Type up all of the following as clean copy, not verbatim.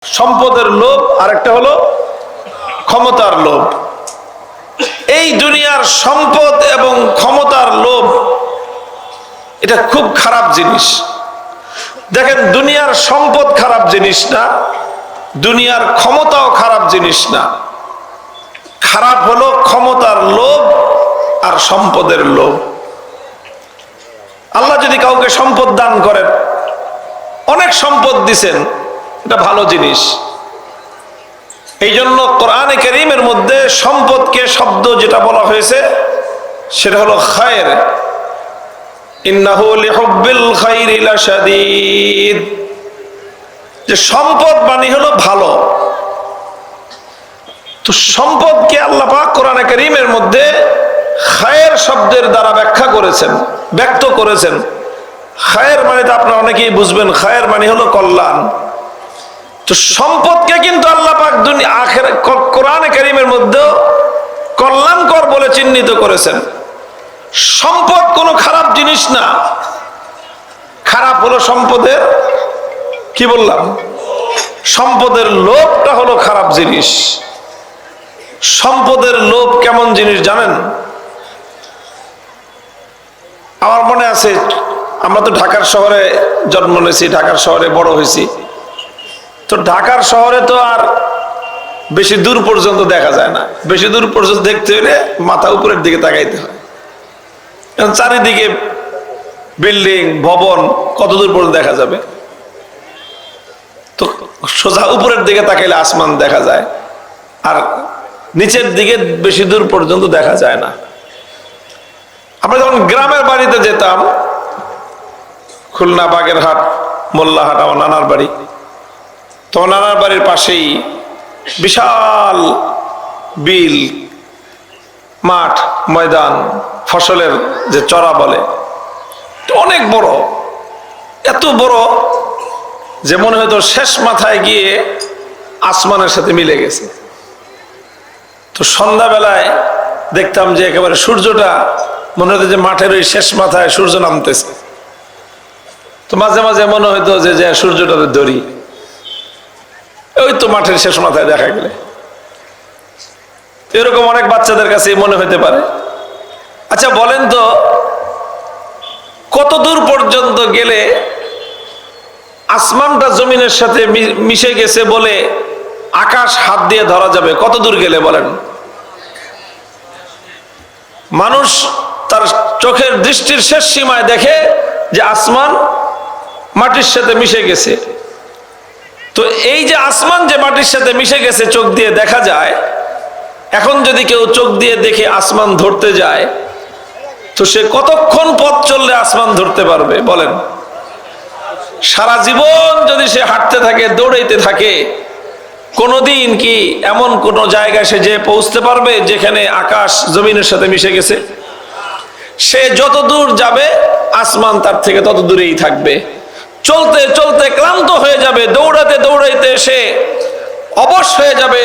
সম্পদের লোভ আর একটা হলো ক্ষমতার লোভ। এই দুনিয়ার সম্পদ এবং ক্ষমতার লোভ এটা খুব খারাপ জিনিস। দেখেন, দুনিয়ার সম্পদ খারাপ জিনিস না, দুনিয়ার ক্ষমতাও খারাপ জিনিস না। খারাপ হলো ক্ষমতার লোভ আর সম্পদের লোভ। আল্লাহ যদি কাউকে সম্পদ দান করেন, অনেক সম্পদ দিছেন, এটা ভালো জিনিস। এই জন্য কোরআনে কারীমের মধ্যে সম্পদকে শব্দ যেটা বলা হয়েছে সেটা হলো খায়র। ইন্নাহু লিহুব্বিল খায়রি লাশাদীদ, যে সম্পদ মানে হলো ভালো। তো সম্পদকে আল্লাহ পাক কোরআনে কারীমের মধ্যে খায়র শব্দের দ্বারা ব্যাখ্যা করেছেন, ব্যক্ত করেছেন। খায়র মানে তো আপনারা অনেকেই বুঝবেন, খায়র মানে হলো কল্যাণ। তো সম্পদকে কিন্তু আল্লাহ পাক দুনিয়া আখিরাত কোরআনে কারীমের মধ্যে কল্যাণকর বলে চিহ্নিত করেছেন। সম্পদ কোনো খারাপ জিনিস না, খারাপ হলো সম্পদের, কি বললাম, সম্পদের লোভটা হলো খারাপ জিনিস। সম্পদের লোভ কেমন জিনিস জানেন? আমার মনে আছে, আমরা তো ঢাকার শহরে জন্ম নিয়েছি, ঢাকার শহরে বড় হয়েছি। তো ঢাকার শহরে তো আর বেশি দূর পর্যন্ত দেখা যায় না। বেশি দূর পর্যন্ত দেখতে হলে মাথা উপরের দিকে তাকাইতে হয়। চারিদিকে বিল্ডিং, ভবন, কত দূর পর্যন্ত দেখা যাবে? তো সোজা উপরের দিকে তাকাইলে আসমান দেখা যায়, আর নিচের দিকে বেশি দূর পর্যন্ত দেখা যায় না। আমরা যখন গ্রামের বাড়িতে যেতাম, খুলনা, বাগেরহাট, মোল্লাহাট আমার নানার বাড়ি, তো নানার বাড়ির পাশেই বিশাল বিল, মাঠ, ময়দান, ফসলের যে চড়া বলে, অনেক বড়, এত বড় যে মনে হয়তো শেষ মাথায় গিয়ে আসমানের সাথে মিলে গেছে। তো সন্ধ্যাবেলায় দেখতাম যে একেবারে সূর্যটা মনে হতো যে মাঠের ওই শেষ মাথায় সূর্য নামতেছে। তো মাঝে মাঝে মনে হইতো যে সূর্যটাকে ধরি, ওই তো মাঠের শেষ মাথায় দেখা গেলে। এরকম অনেক বাচ্চাদের কাছে মনে হইতে পারে। আচ্ছা বলেন তো, কত দূর পর্যন্ত গেলে আসমানটা জমিনের সাথে মিশে গেছে বলে আকাশ হাত দিয়ে ধরা যাবে? কত দূর গেলে বলেন? মানুষ তার চোখের দৃষ্টির শেষ সীমায় দেখে যে আসমান মাটির সাথে মিশে গেছে। তো এই যে আসমান যে মাটির সাথে মিশে গেছে, চোখ দিয়ে দেখা যায়। এখন যদি কেউ চোখ দিয়ে দেখে আসমান ধরতে যায়, তো সে কতক্ষণ পথ চললে আসমান ধরতে পারবে বলেন? সারা জীবন যদি সে হাঁটতে থাকে, দৌড়াইতে থাকে, কোনোদিন কি এমন কোন জায়গায় সে যে পৌঁছতে পারবে যেখানে আকাশ জমিনের সাথে মিশে গেছে? সে যত দূর যাবে আসমান তার থেকে তত দূরেই থাকবে। চলতে চলতে ক্লান্ত হয়ে যাবে, দৌড়াতে দৌড়াইতে সে অবশ হয়ে যাবে।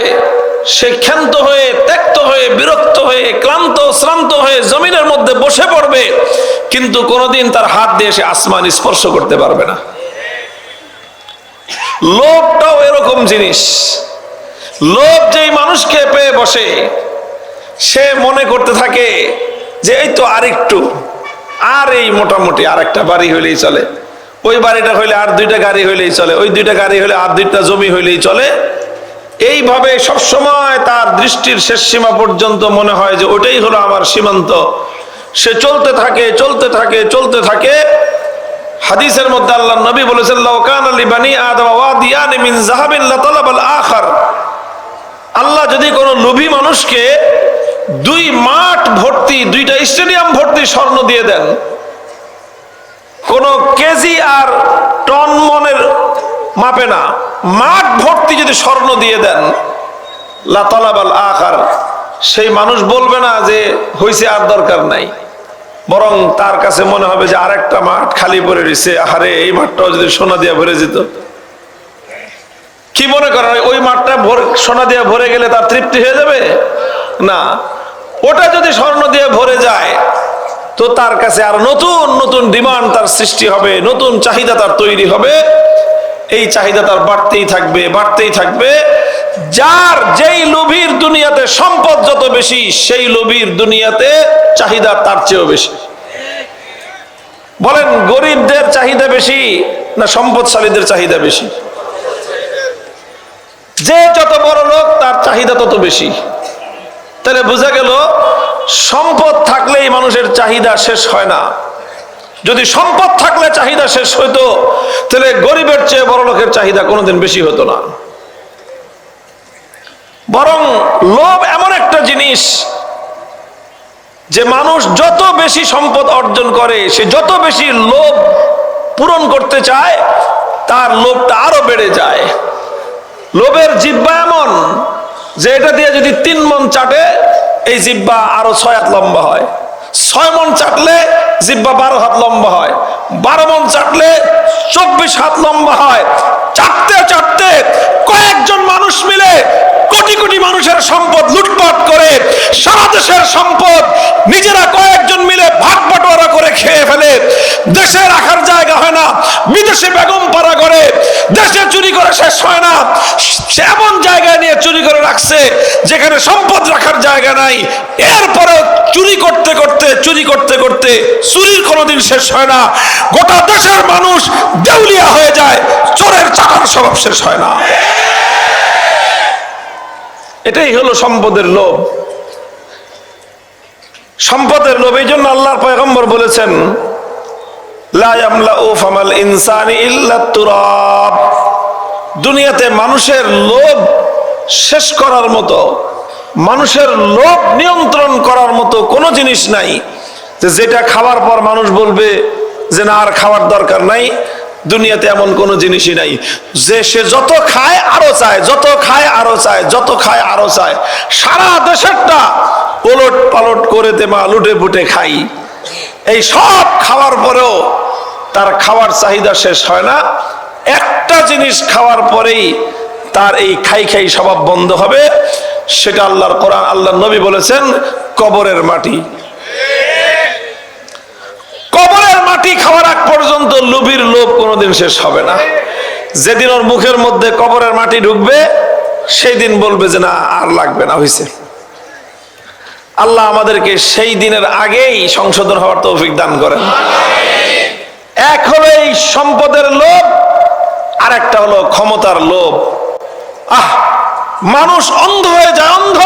সে ক্ষান্ত হয়ে, ত্যক্ত হয়ে, বিরক্ত হয়ে, ক্লান্ত শ্রান্ত হয়ে জমিনের মধ্যে বসে পড়বে, কিন্তু কোনোদিন তার হাত দিয়ে সে আসমান স্পর্শ করতে পারবে না। লোভটাও এরকম জিনিস। লোভ যেই মানুষকে পেয়ে বসে, সে মনে করতে থাকে যে এই তো আরেকটু, আর এই মোটামুটি আর একটা বাড়ি হইলেই চলে, ওই বাড়িটা হইলে আর দুইটা গাড়ি হইলেই চলে, ওই দুইটা গাড়ি হইলে আর দুইটা জমি হইলেই চলে। এইভাবে সবসময় তার দৃষ্টির শেষ সীমা পর্যন্ত মনে হয় যে ওটাই হলো আমার সীমান্ত। সে চলতে থাকে, চলতে থাকে, চলতে থাকে। হাদিসের মধ্যে আল্লাহ নবী বলেছেন, লাউ কানা লিবানি আদম ওয়াদিয়ান মিন যাহাবিন লাতালাবাল আখার। আল্লাহ যদি কোনো লোভী মানুষকে দুই মাঠ ভর্তি, দুইটা স্টেডিয়াম ভর্তি স্বর্ণ দিয়ে দেন, কোন কেজি আর টন মনের মাপে না, মাঠ ভর্তি যদি স্বর্ণ দিয়ে দেন, লাতালাবাল আখার, সেই মানুষ বলবে না যে হইছে আর দরকার নাই, বরং তার কাছে মনে হবে যে আরেকটা মাঠ খালি পড়ে রয়েছে, আরে এই মাঠটাও যদি সোনা দিয়ে ভরে যেত। কি মনে করেন ওই মাঠটা সোনা দিয়ে ভরে গেলে তার তৃপ্তি হয়ে যাবে? না, ওটা যদি স্বর্ণ দিয়ে ভরে যায় তো তার কাছে আর নতুন নতুন ডিমান্ড তার সৃষ্টি হবে, নতুন চাহিদা তার তৈরি হবে। এই চাহিদা তার বাড়তেই থাকবে, বাড়তেই থাকবে। যার যেই লোভীর দুনিয়াতে সম্পদ যত বেশি, সেই লোভীর দুনিয়াতে চাহিদা তার চেয়েও বেশি। বলেন, গরিবদের চাহিদা বেশি না সম্পদশালীদের চাহিদা বেশি? যে যত বড় লোক তার চাহিদা তত বেশি। তাহলে বোঝা গেল সম্পদ থাকলেই মানুষের চাহিদা শেষ হয় না। যদি সম্পদ থাকলে চাহিদা শেষ হইতো, তাহলে গরিবের চেয়ে বড় লোকের চাহিদা কোনোদিন বেশি হতো না। বরং লোভ এমন একটা জিনিস যে মানুষ যত বেশি সম্পদ অর্জন করে, সে যত বেশি লোভ পূরণ করতে চায়, তার লোভটা আরো বেড়ে যায়। লোভের জিহ্বা এমন যে এটা দিয়ে যদি 3 মণ চাটে, এই জিহ্বা আরো 6 হাত লম্বা হয়। 6 মণ চাটলে জিহ্বা 12 হাত লম্বা হয়। 12 মণ চাটলে 24 হাত লম্বা হয়। চাটতে চাটতে কয়েকজন মানুষ মিলে কোটি কোটি মানুষের সম্পদ লুটপাট করে, সারা দেশের সম্পদ নিজেরা কয়েকজন মিলে ভাগ বাটোয়ারা করে খেয়ে ফেলে। দেশে রাখার জায়গা হয় না, বিদেশে বেগম পাড়া করে। দেশে চুরি করে শেষ হয় না, সে এমন জায়গায় নিয়ে চুরি করে রাখছে যেখানে সম্পদ রাখার জায়গা নাই। এরপরেও চুরি করতে করতে চুরির কোনোদিন শেষ হয় না। গোটা দেশের মানুষ দেউলিয়া হয়ে যায়, চোরের চাকার স্বভাব শেষ হয় না। এটাই হলো সম্পদের লোভ। সম্পদের লোভ। এই জন্য আল্লাহর পয়গম্বর বলেছেন, লা ইয়ামলাউ ফামাল ইনসানি ইল্লা তুরাব। দুনিয়াতে মানুষের লোভ শেষ করার মতো, মানুষের লোভ নিয়ন্ত্রণ করার মতো কোনো জিনিস নাই, যেটা খাওয়ার পর মানুষ বলবে যে না, আর খাওয়ার দরকার নাই। দুনিয়াতে এমন কোনো জিনিসই নাই যে সে যত খায় আরো চায়, যত খায় আরো চায়, যত খায় আরো চায়। সারা দেশেরটা ওলট পালট করে দেমা লুটে পুটে খাই। এই সব খাওয়ার পরেও তার খাওয়ার চাহিদা শেষ হয় না। একটা জিনিস খাওয়ার পরেই তার এই খাই খাই স্বভাব বন্ধ হবে। সেটা আল্লাহর কোরআন, আল্লাহর নবী বলেছেন, কবরের মাটি। কবরের মাটি খাওয়ার আগ পর্যন্ত লোভীর লোভ কোনোদিন শেষ হবে না। যেদিন ওর মুখের মধ্যে কবরের মাটি ঢুকবে, সেই দিন বলবে যে না, আর লাগবে না, হয়েছে। আল্লাহ আমাদেরকে সেই দিনের আগেই সংশোধন হওয়ার তৌফিক দান করেন। এক হলো এই সম্পদের লোভ, আর একটা হলো ক্ষমতার লোভ। মানুষ অন্ধ হয়ে যায়, অন্ধ।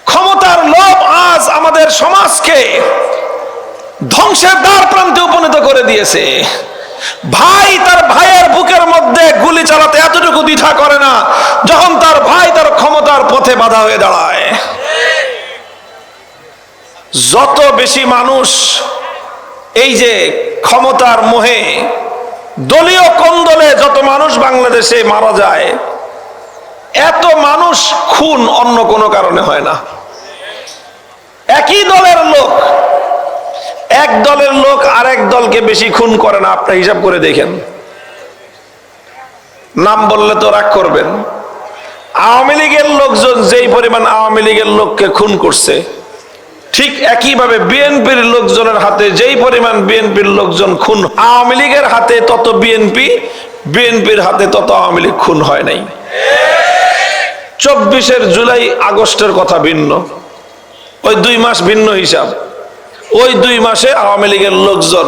ক্ষমতার লোভ আজ আমাদের সমাজকে ধ্বংসের দ্বার প্রান্তে উপনীত করে দিয়েছে। ভাই তার ভাইয়ের বুকের মধ্যে গুলি চালাতে এতটুকু দ্বিধা করে না যখন তার ভাই তার ক্ষমতার পথে বাধা হয়ে দাঁড়ায়। যত বেশি মানুষ এই যে ক্ষমতার মোহে, দলীয় কোন্দলে যত মানুষ বাংলাদেশে মারা যায়, এত মানুষ খুন অন্য কোনো কারণে হয় না। একই দলের লোক, এক দলের লোক আরেক দলকে বেশি খুন করে না। আপনি হিসাব করে দেখেন, নাম বললে তো রাগ করবেন। আওয়ামী লীগের লোকজন যেই পরিমাণ আওয়ামী লীগের লোককে খুন করছে, ঠিক একইভাবে বিএনপির লোকজনের হাতে যেই পরিমাণ বিএনপির লোকজন খুন, আওয়ামী লীগের হাতে তত বিএনপি, বিএনপির হাতে তত আওয়ামী লীগ খুন হয় নাই। 24 জুলাই আগস্টের কথা ভিন্ন, ওই 2 মাস ভিন্ন হিসাব। ওই 2 মাসে আওয়ামী লীগের লোকজন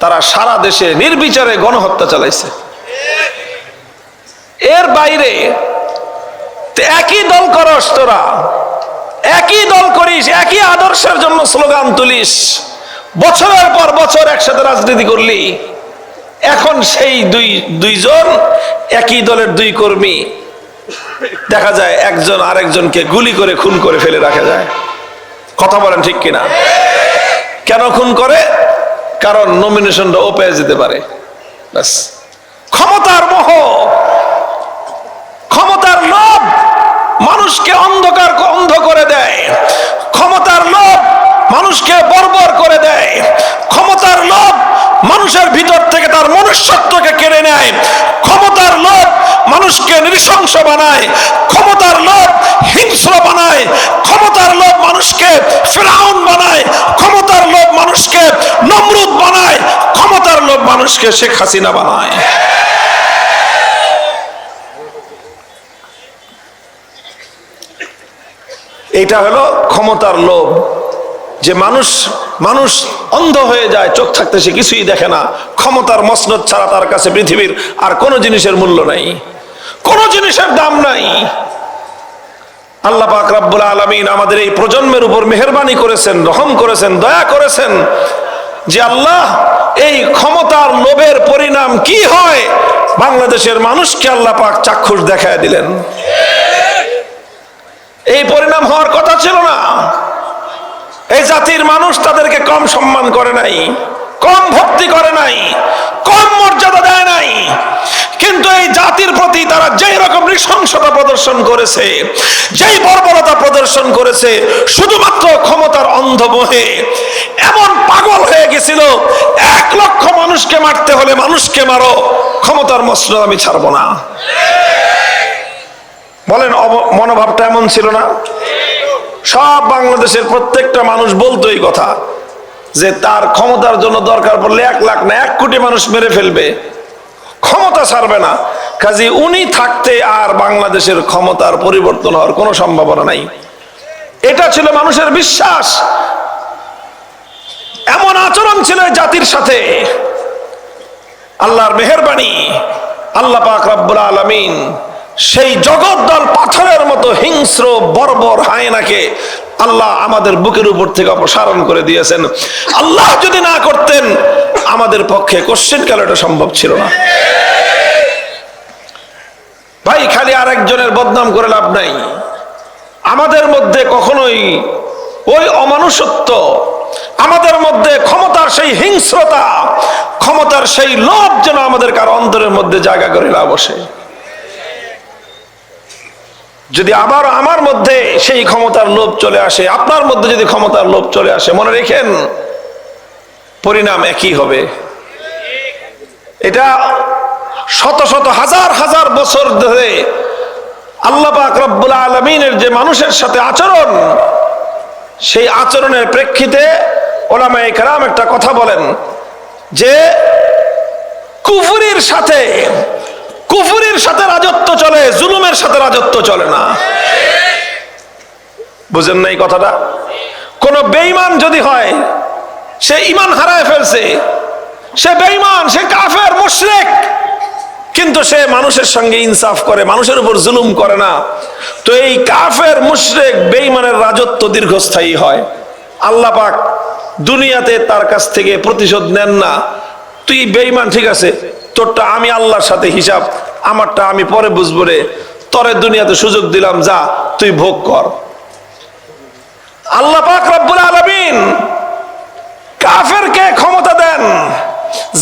তারা সারা দেশে নির্বিচারে গণহত্যা চালাইছে। এর বাইরে একই দল করস, তোরা একই দল করিস, একই আদর্শের জন্য স্লোগান তুলিস, বছরের পর বছর একসাথে রাজনীতি করলি। এখন সেই দুইজন একই দলের 2 কর্মী দেখা যায় একজন আরেকজনকে গুলি করে খুন করে ফেলে রাখা যায়। কথা বলেন ঠিক কিনা? কেন খুন করে? কারণ নমিনেশনটা ও পেয়ে যেতে পারে। ব্যাস। ক্ষমতার মোহ, ক্ষমতার লোভ মানুষকে অন্ধ করে দেয়। ক্ষমতার লোভ মানুষকে বর্বর করে দেয়। ক্ষমতার লোভ মানুষের ভিতর থেকে তার মনুষ্যত্বকে কেড়ে নেয়। ক্ষমতার লোভ মানুষকে নৃশংস বানায়। ক্ষমতার লোভ হিংস্র বানায়। ক্ষমতার লোভ মানুষকে ফিরআউন বানায়। ক্ষমতার লোভ মানুষকে নমরুদ বানায়। ক্ষমতার লোভ মানুষকে শেখ হাসিনা বানায়। এটা হলো ক্ষমতার লোভ, যে মানুষ অন্ধ হয়ে যায়, চোখ থাকতে সে কিছুই দেখে না। ক্ষমতার মসনদ ছাড়া তার কাছে পৃথিবীর আর কোনো জিনিসের মূল্য নাই, কোনো জিনিসের দাম নাই। আল্লাহ পাক রব্বুল আলামিন আমাদের এই প্রজন্মের উপর মেহেরবানি করেছেন, রহম করেছেন, দয়া করেছেন, যে আল্লাহ এই ক্ষমতার লোভের পরিণাম কি হয় বাংলাদেশের মানুষকে আল্লাহ পাক চাক্ষুষ দেখায় দিলেন। এই পরিণাম হওয়ার কথা ছিল না। এই জাতির মানুষ তাদেরকে কম সম্মান করে নাই, কম ভক্তি করে নাই, কম মর্যাদা দেয় নাই, কিন্তু এই জাতির প্রতি তারা যেই রকম নৃশংসতা প্রদর্শন করেছে, যেই বর্বরতা প্রদর্শন করেছে, শুধুমাত্র ক্ষমতার অন্ধ মোহে এমন পাগল হয়ে গেছিল, 1 লক্ষ মানুষকে মারতে হলে মানুষকে মারো, ক্ষমতার মসনদ আমি ছাড়বো না। বলেন মনোভাবটা এমন ছিল না? সব বাংলাদেশের প্রত্যেকটা মানুষ বলতো এই কথা, যে তার ক্ষমতার জন্য দরকার পড়লে 1 লাখ না 1 কোটি মানুষ মেরে ফেলবে, ক্ষমতা ছাড়বে না। কাজে উনি থাকতে আর বাংলাদেশের ক্ষমতার পরিবর্তন হওয়ার কোনো সম্ভাবনা নাই, এটা ছিল মানুষের বিশ্বাস। এমন আচরণ ছিল জাতির সাথে। আল্লাহর মেহেরবানি, আল্লাহ পাক রব্বুল আলামিন সেই জগদ্দল পাথরের মতো হিংস্র বর্বর হায়নাকে আল্লাহ আমাদের বুকের উপর থেকে অপসারণ করে দিয়েছেন। আল্লাহ যদি না করতেন আমাদের পক্ষে কোশ্চেন কাল এটা সম্ভব ছিল না। ভাই, খালি আরেকজনের বদনাম করে লাভ নাই। আমাদের মধ্যে কখনোই ওই অমানুষত্ব, আমাদের মধ্যে ক্ষমতার সেই হিংস্রতা, ক্ষমতার সেই লোভ যেন আমাদের কারো অন্তরের মধ্যে জায়গা করে না বসে। যদি আবার আমার মধ্যে সেই ক্ষমতার লোভ চলে আসে, আপনার মধ্যে যদি ক্ষমতার লোভ চলে আসে, মনে রেখেন পরিণাম একই হবে। এটা শত শত হাজার হাজার বছর ধরে আল্লাহ পাক রব্বুল আলামিনের যে মানুষের সাথে আচরণ, সেই আচরণের প্রেক্ষিতে ওলামায়ে কেরাম একটা কথা বলেন, যে কুফরির সাথে রাজত্ব চলে, জুলুমের সাথে রাজত্ব চলে না। বুঝেন না এই কথাটা? কোন বেঈমান যদি হয়, সে ঈমান হারায় ফেলছে, সে বেঈমান, সে কাফের, মুশরিক, কিন্তু সে মানুষের সঙ্গে ইনসাফ করে, মানুষের উপর জুলুম করে না। তো এই কাফের, মুশরিক, বেঈমানের রাজত্ব দীর্ঘস্থায়ী হয়। আল্লাহ পাক দুনিয়াতে তার কাছ থেকে প্রতিশোধ নেন না। তুই বেঈমান, ঠিক আছে, তোরটা আমি আল্লাহর সাথে হিসাব, আমারটা আমি পরে বুঝবো রে, তরে দুনিয়াতে সুযোগ দিলাম, যা তুই ভোগ কর। আল্লাহ পাক রব্বুল আলামিন কাফেরকে ক্ষমতা দেন,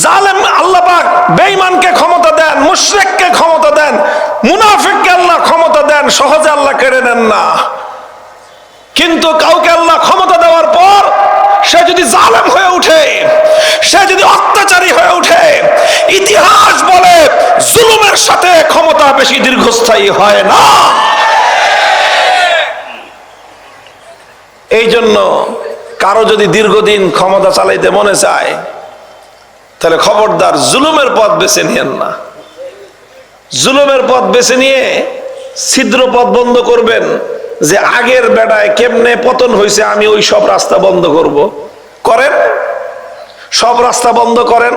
জালেম আল্লাহ পাক বেঈমানকে ক্ষমতা দেন, মুশরিককে ক্ষমতা দেন, মুনাফিককে আল্লাহ ক্ষমতা দেন, সহজে আল্লাহ কেড়ে নেন না। কিন্তু কাউকে আল্লাহ ক্ষমতা দেওয়ার পর সে যদি জালেম হয়ে উঠে, সে যদি অত্যাচারী হয়ে উঠে, ইতিহাস বলে জুলুমের সাথে ক্ষমতা বেশি দীর্ঘস্থায়ী হয় না। এই জন্য কারো যদি দীর্ঘদিন ক্ষমতা চালাইতে মনে চায়, তাহলে খবরদার জুলুমের পথ বেছে নিয়েন না। জুলুমের পথ বেছে নিয়ে ছিদ্র পথ বন্ধ করবেন, যে আগের বেড়ায় কেমনে পতন হয়েছে আমি ওই সব রাস্তা বন্ধ করব। করেন, সব রাস্তা বন্ধ করেন।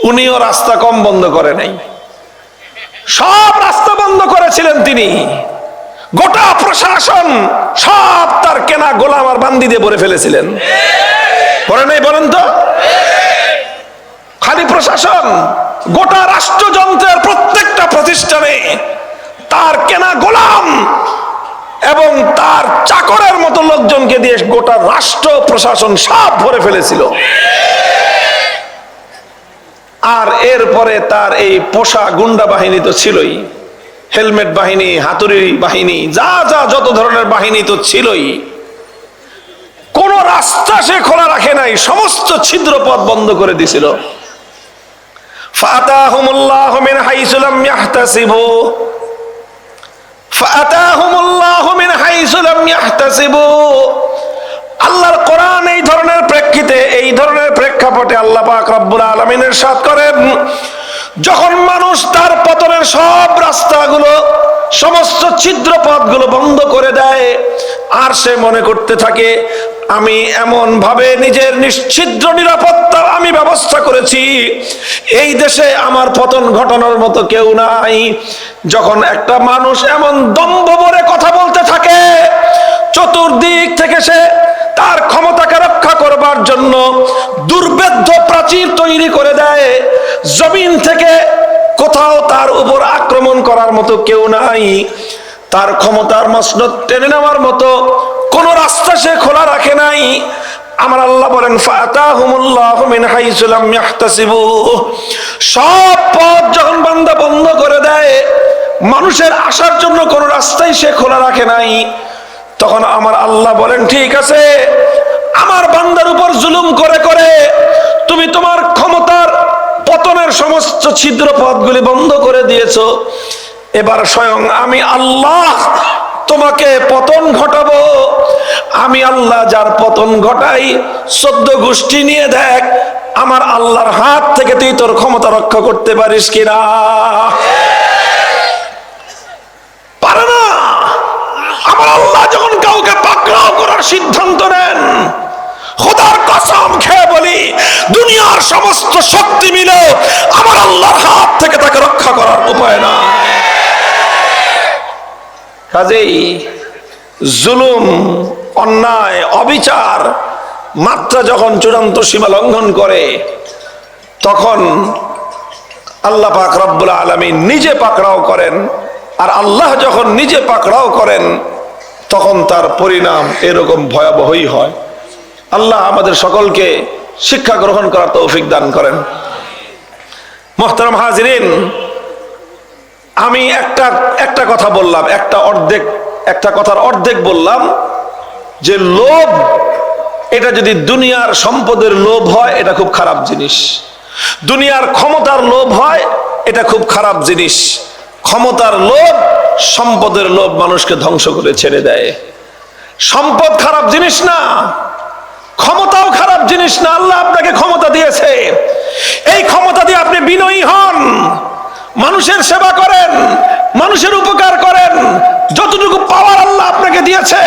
উনিও রাস্তা কম বন্ধ করে নাই, সব রাস্তা বন্ধ করেছিলেন তিনি। গোটা প্রশাসন সব তার কেনা গোলাম আর বান্দি দিয়ে ভরে ফেলেছিলেন, পরে নাই? বলেন তো, খালি প্রশাসন, গোটা রাষ্ট্রযন্ত্রের প্রত্যেকটা প্রতিষ্ঠানে তার কেনা গোলাম এবং তার চাকরের মতো লোকজনকে দিয়ে গোটা রাষ্ট্র প্রশাসন সব ভরে ফেলেছিল। আর এরপরে তার এই পোষা গুন্ডা বাহিনী তো ছিলই, হেলমেট বাহিনী, হাতুড়ি বাহিনী, যা যা যত ধরনের বাহিনী তো ছিলই। কোন রাস্তা সে খোলা রাখে নাই, সমস্ত ছিদ্র পথ বন্ধ করে দিছিল। ফাতাহুমুল্লাহু মিন হাইসু লাম ইয়াহতাসিবু, ফাতাহুমুল্লাহু মিন হাইসু লাম ইয়াহতাসিবু। আল্লাহর কোরআন এই ধরনের প্রেক্ষিতে, এই ধরনের প্রেক্ষাপটে আল্লাহ পাক রব্বুল আলামিন ইরশাদ করেন, যখন মানুষ তার পতনের সব রাস্তাগুলো, সমস্ত ছিদ্র পথগুলো বন্ধ করে দেয়, আর সে মনে করতে থাকে আমি এমন ভাবে নিজের নিশ্ছিদ্র নিরাপত্তা আমি ব্যবস্থা করেছি, এই দেশে আমার পতন ঘটানোর মতো কেউ নাই। যখন একটা মানুষ এমন দম্ভ ভরে কথা বলতে থাকে, চতুর্দিক থেকে সে তার ক্ষমতাকে রক্ষা করবার জন্য দুর্ভেদ্য প্রাচীর তৈরি করে দেয়, জমিন থেকে কোথাও তার উপর আক্রমণ করার মতো কেউ নাই, তার ক্ষমতার মসনদ টেনে নেওয়ার মতো কোন রাস্তা সে খোলা রাখে নাই, আমার আল্লাহ বলেন ফাতাহুমুল্লাহু মিন হাইসু লাম ইয়াহতাসিবু, সব পথ যখন বান্দা বন্ধ করে দেয়, মানুষের আসার জন্য কোন রাস্তাই সে খোলা রাখে নাই, তখন আমার আল্লাহ বলেন ঠিক আছে, আমার বান্দার উপর জুলুম করে করে তুমি তোমার ক্ষমতার পতনের সমস্ত ছিদ্র পথগুলি বন্ধ করে দিয়েছো, এবার স্বয়ং আমি আল্লাহ তোমাকে পতন ঘটাবো। আমি আল্লাহ যার পতন ঘটাই, 14 গোষ্ঠী নিয়ে দেখ আমার আল্লাহর হাত থেকে তুই তোর ক্ষমতা রক্ষা করতে পারিস কিনা। পারে না। আমার আল্লাহ যখন কাউকে পাকড়াও করার সিদ্ধান্ত নেন, খোদার কসম খেয়ে বলি, দুনিয়ার সমস্ত শক্তি মিলে আমার আল্লাহর হাত থেকে তাকে রক্ষা করার উপায় না। কাজেই জুলুম, অন্যায়, অবিচার মাত্রা যখন চূড়ান্ত সীমা লঙ্ঘন করে, তখন আল্লাহ পাক রব্বুল আলামিন নিজে পাকড়াও করেন। আর আল্লাহ যখন নিজে পাকড়াও করেন, তখন তার পরিণাম এরকম ভয়াবহই হয়। আল্লাহ আমাদের সকলকে শিক্ষা গ্রহণ করার তৌফিক দান করেন। মুহতারাম হাজিরিন, আমি একটা কথা বললাম, একটা কথার অর্ধেক বললাম যে লোভ, এটা যদি দুনিয়ার সম্পদের লোভ হয় এটা খুব খারাপ জিনিস, দুনিয়ার ক্ষমতার লোভ হয় এটা খুব খারাপ জিনিস। ক্ষমতার লোভ, সম্পদের লোভ মানুষকে ধ্বংস করে ছেড়ে দেয়। সম্পদ খারাপ জিনিস না, ক্ষমতাও খারাপ জিনিস না। আল্লাহ আপনাকে ক্ষমতা দিয়েছে, এই ক্ষমতা দিয়ে আপনি বিনয়ী হন, মানুষের সেবা করেন, মানুষের উপকার করেন। যতটুকু পাওয়ার আল্লাহ আপনাকে দিয়েছে,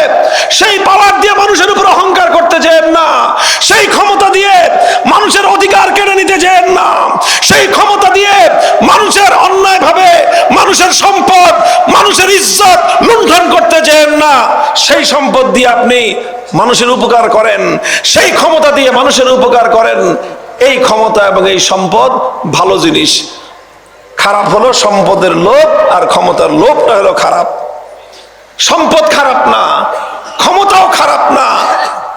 সেই পাওয়ার দিয়ে মানুষের উপর অহংকার করতে যেন না, সেই ক্ষমতা দিয়ে মানুষের অধিকার কেড়ে নিতে যেন না, সেই ক্ষমতা দিয়ে মানুষের অন্যায়ভাবে মানুষের সম্পদ, মানুষের ইজ্জত লুণ্ঠন করতে যেন না। সেই সম্পদ দিয়ে আপনি মানুষের উপকার করেন, সেই ক্ষমতা দিয়ে মানুষের উপকার করেন। এই ক্ষমতা এবং এই সম্পদ ভালো জিনিস। খারাপ হলো সম্পদের লোভ আর ক্ষমতার লোভটা হলো খারাপ। সম্পদ খারাপ না, ক্ষমতাও খারাপ না,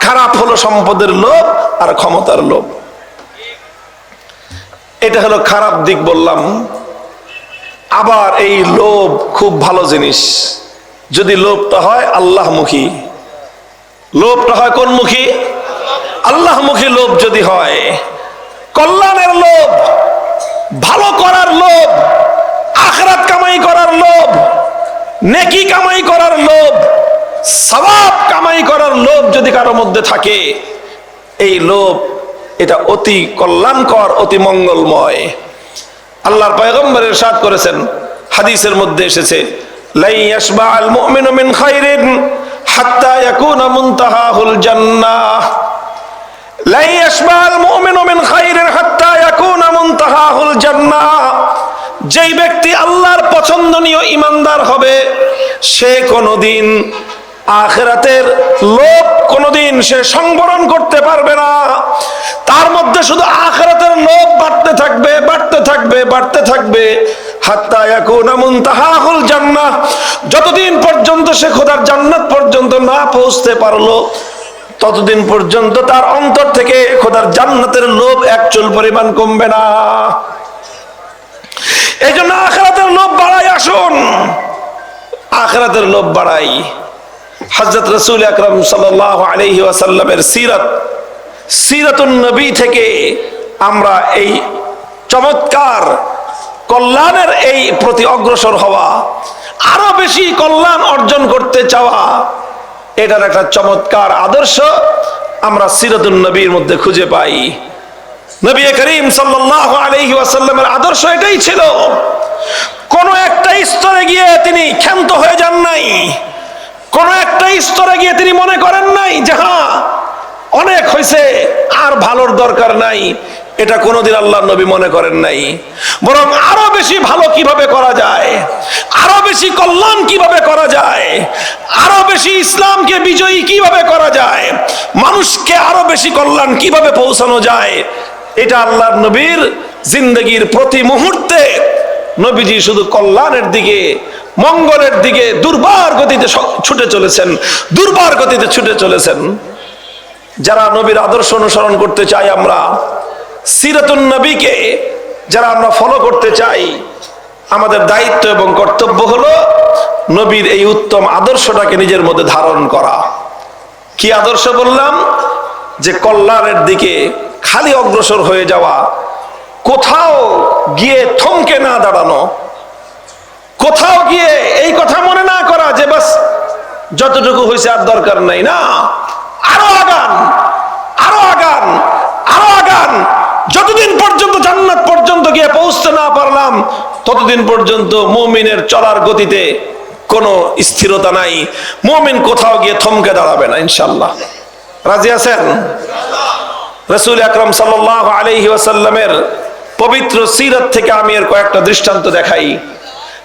খারাপ হলো সম্পদের লোভ আর ক্ষমতার লোভ। এটা হলো খারাপ দিক বললাম। আবার এই লোভ খুব ভালো জিনিস, যদি লোভটা হয় আল্লাহমুখী। লোভটা হয় কোন মুখী? আল্লাহমুখী লোভ যদি হয়, কল্যাণের লোভ, ভালো করার লোভ, আখিরাত কামাই করার লোভ, নেকি কামাই করার লোভ, সওয়াব কামাই করার লোভ যদি কারোর মধ্যে থাকে, এই লোভ এটা অতি কল্যাণকর, অতি মঙ্গলময়। আল্লাহর পয়গম্বর ইরশাদ করেছেন, হাদিসের মধ্যে এসেছে, লা ইয়াশবা'আল মুমিনু মিন খাইরিন হাত্তা ইয়াকুনা মুনতাহাহুল জান্নাহ। লা ইয়াশবা'আল মুমিনু মিন খাইরিন হাত্তা ইয়াকুনা মুনতাহাহুল জান্নাহ। যেই ব্যক্তি আল্লাহর পছন্দনীয় ঈমানদার হবে, সে কোনোদিন আখিরাতের লোভ কোনোদিন সে সংবরণ করতে পারবে না। তার মধ্যে শুধু আখিরাতের লোভ বাড়তে থাকবে, বাড়তে থাকবে, বাড়তে থাকবে, হাত্তা ইয়াকুনা মুনতাহাহুল জান্নাহ। যতদিন পর্যন্ত সে খোদার জান্নাত পর্যন্ত না পৌঁছতে পারলো, ততদিন পর্যন্ত তার অন্তর থেকে খোদার জান্নাতের লোভ এক চুল পরিমাণ কমবে না। এই জন্য আখিরাতের লোভ বাড়াই, আসুন আখিরাতের লোভ বাড়াই। হযরত রাসূল আকরাম সাল্লাল্লাহু আলাইহি ওয়াসাল্লামের সিরাতুন নবী থেকে আমরা এই চমৎকার কল্যাণের এই প্রতি অগ্রসর হওয়া, আরো বেশি কল্যাণ অর্জন করতে চাওয়া, এটার একটা চমৎকার আদর্শ আমরা সিরাতুন নবীর মধ্যে খুঁজে পাই। নবী করিম সাল্লাল্লাহু আলাইহি ওয়াসাল্লামের আদর্শ এটাই ছিল। কোন একটা স্তরে গিয়ে তিনি ক্ষান্ত হয়ে যান নাই, কোন একটা স্তরে গিয়ে তিনি মনে করেন নাই যে হ্যাঁ অনেক হয়েছে, আর ভালোর দরকার নাই। এটা কোনোদিন আল্লাহর নবী মনে করেন নাই। বরং আরো বেশি ভালো কিভাবে করা যায়, আরো বেশি কল্যাণ কিভাবে করা যায়, আরো বেশি ইসলামকে বিজয়ী কিভাবে করা যায়, মানুষকে আরো বেশি কল্যাণ কিভাবে পৌঁছানো যায়, এটা আল্লাহর নবীর জিন্দগির প্রতি মুহূর্তে নবীজি শুধু কল্যাণের দিকে, মঙ্গলের দিকে দুর্বার গতিতে ছুটে চলেছেন, দুর্বার গতিতে ছুটে চলেছেন। যারা নবীর আদর্শ অনুসরণ করতে চাই, আমরা সিরাতুন নবীকে যারা আমরা ফলো করতে চাই, আমাদের দায়িত্ব এবং কর্তব্য হলো নবীর এই উত্তম আদর্শটাকে নিজের মধ্যে ধারণ করা। কি আদর্শ বললাম? যে কল্যাণের দিকে খালি অগ্রসর হয়ে যাওয়া, কোথাও গিয়ে থমকে না দাঁড়ানো, কোথাও গিয়ে এই কথা মনে না করা যে বাস যতটুকু হয়েছে আর দরকার নাই, না, আরো আগান, আরো আগান, আরো আগান। যতদিন পর্যন্ত জান্নাত পর্যন্ত গিয়ে পৌঁছতে না পারলাম ততদিন পর্যন্ত মুমিনের চলার গতিতে কোনো স্থিরতা নাই। মুমিন কোথাও গিয়ে থমকে দাঁড়াবে না, ইনশাআল্লাহ। রাজি আছেন? রাসূল আকরাম সাল্লাল্লাহু আলাইহি ওয়াসাল্লামের পবিত্র সিরাত থেকে আমি এর কয়েকটা দৃষ্টান্ত দেখাই।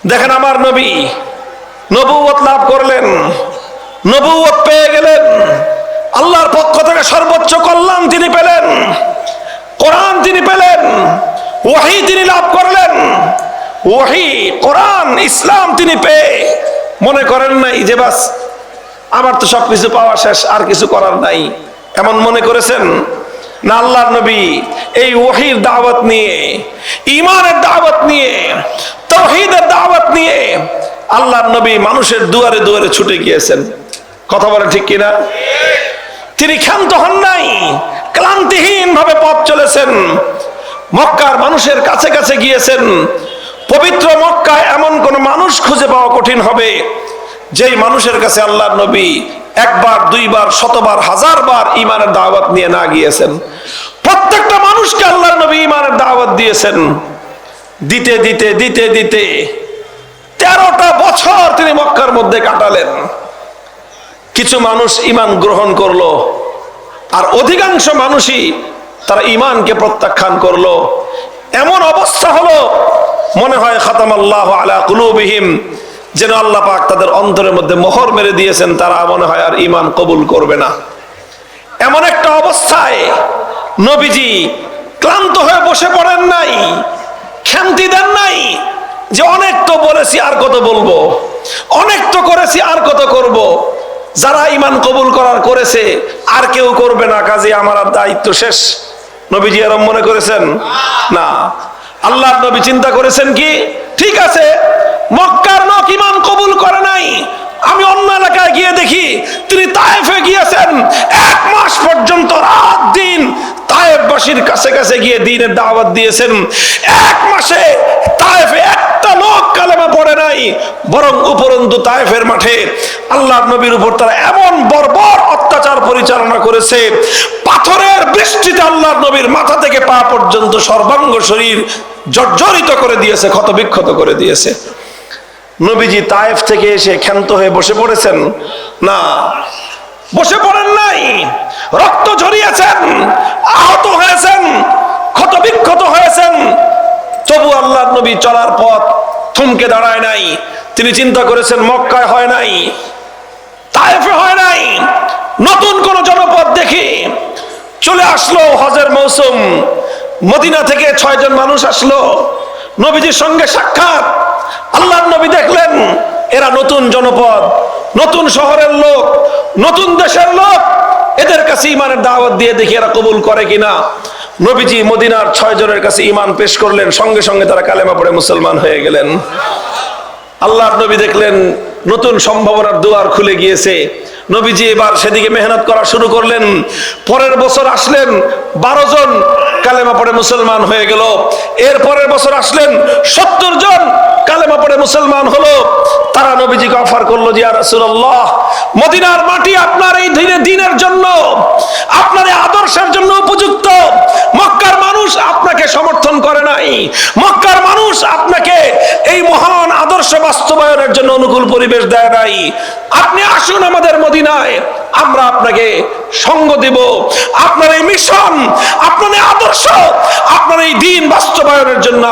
দেখেন, আমার নবী নবুয়ত লাভ করলেন, নবুয়ত পেয়ে গেলেন, আল্লাহর পক্ষ থেকে সর্বোচ্চ কল্যাণ তিনি পেলেন, কোরআন তিনি পেলেন, ওহী তিনি লাভ করলেন। ওহী, কোরআন, ইসলাম তিনি পেয়ে মনে করেন নাই যে বাস আমার তো সবকিছু পাওয়া শেষ, আর কিছু করার নাই, এমন মনে করেছেন? না, আল্লাহর নবী এই ওহীর দাওয়াত নিয়ে, ঈমানের দাওয়াত নিয়ে, তাওহীদের দাওয়াত নিয়ে আল্লাহর নবী মানুষের দুয়ারে দুয়ারে ছুটে গিয়েছেন। কথা বলে ঠিক কিনা? তিনি ক্ষান্ত হন নাই, ক্লান্তিহীন ভাবে পথ চলেছেন, মক্কার মানুষের কাছে কাছে গিয়েছেন। পবিত্র মক্কায় এমন কোন মানুষ খুঁজে পাওয়া কঠিন হবে যেই মানুষের কাছে আল্লাহর নবী একবার, দুইবার, শতবার, হাজারবার ঈমানের দাওয়াত নিয়ে না গিয়েছেন। প্রত্যেকটা মানুষকে আল্লাহর নবী ঈমানের দাওয়াত দিয়েছেন। দিতে দিতে দিতে দিতে 13টা বছর তিনি মক্কার মধ্যে কাটালেন। কিছু মানুষ ঈমান গ্রহণ করলো, আর অধিকাংশ মানুষই তারা ঈমানকে প্রত্যাখ্যান করলো। এমন অবস্থা হলো মনে হয় খাতামাল্লাহু আলা কুলুবিহিম, যেন আল্লাহ পাক তাদের অন্তরের মধ্যে মোহর মেরে দিয়েছেন, তারা মনে হয় আর ঈমান কবুল করবে না। এমন একটা অবস্থায় নবীজি ক্লান্ত হয়ে বসে পড়েন নাই, ক্ষান্তি দেন নাই যে অনেক তো বলেছি আর কত বলবো, অনেক তো করেছি আর কত করব। যারা ঈমান কবুল করার করেছে আর কেউ করবে না, কাজে আমার আর দায়িত্ব শেষ। নবীজি এরম মনে করেছেন? না, আল্লাহর নবী চিন্তা করেছেন কি, ঠিক আছে মক্কার লোক ঈমান কবুল করে নাই, আমি অন্য এলাকায় গিয়ে দেখি তিনি তায়েফে গিয়েছেন, 1 মাস পর্যন্ত রাত দিন তায়েফবাসীর কাছে কাছে গিয়ে দ্বীনের দাওয়াত দিয়েছেন। 1 মাসে তায়েফে একটা লোক কালেমা পড়ে নাই, বরং উপরন্তু তায়েফের মাঠে আল্লাহর নবীর উপর তারা এমন বর্বর অত্যাচার পরিচালনা করেছে, পাথরের বৃষ্টিতে আল্লাহর নবীর মাথা থেকে পা পর্যন্ত সর্বাঙ্গ শরীর জর্জরিত করে দিয়েছে, ক্ষতবিক্ষত করে দিয়েছে। নবীজি তায়েফ থেকে এসে ক্ষান্ত হয়ে বসে পড়েছেন? না, বসে পড়েন নাই, রক্ত ঝরিয়েছেন, আহত হয়েছেন, ক্ষতবিক্ষত হয়েছেন। তবু আল্লাহর নবী চলার পথ থমকে দাঁড়ায় নাই। তিনি চিন্তা করেছেন মক্কায় হয় নাই, তায়েফে হয় নাই, নতুন কোন জনপদ দেখি। চলে আসলো হজের মৌসুম, মদিনা থেকে 6 জন মানুষ আসলো, নবীজির সঙ্গে সাক্ষাৎ। আল্লাহর নবী দেখলেন এরা নতুন জনপদ, নতুন শহরের লোক, নতুন দেশের লোক, এদের কাছে ঈমানের দাওয়াত দিয়ে দেখি এরা কবুল করে কিনা। নবীজি মদিনার 6 জনের কাছে ঈমান পেশ করলেন, সঙ্গে সঙ্গে তারা কালেমা পড়ে মুসলমান হয়ে গেলেন। আল্লাহর নবী দেখলেন নতুন সম্ভাবনার দুয়ার খুলে গিয়েছে। নবীজি এবার সেদিকে মেহনত করা শুরু করলেন। পরের বছর আসলেন, 12 জন কালেমা পড়ে মুসলমান হয়ে গেল। এর পরের বছর আসলেন, 70 জন কালেমা পড়ে মুসলমান হলো। তারা নবীজিকে অফার করলো যে ইয়া রাসূলুল্লাহ, মদিনার মাটি আপনার এই দ্বীনের জন্য, আপনার এই আদর্শের জন্য উপযুক্ত। মক্কার মানুষ আপনাকে সমর্থন করে নাই, মক্কার মানুষ আপনাকে এই মহান আদর্শ বাস্তবায়নের জন্য অনুকূল পরিবেশ দেয় নাই। আপনি আসুন আমাদের মদিনায়, আমরা আপনাকে সঙ্গ দেব। আপনার এই মিশন, আপনার এই আদর্শ, আপনার এই দ্বীন বাস্তবায়নের জন্য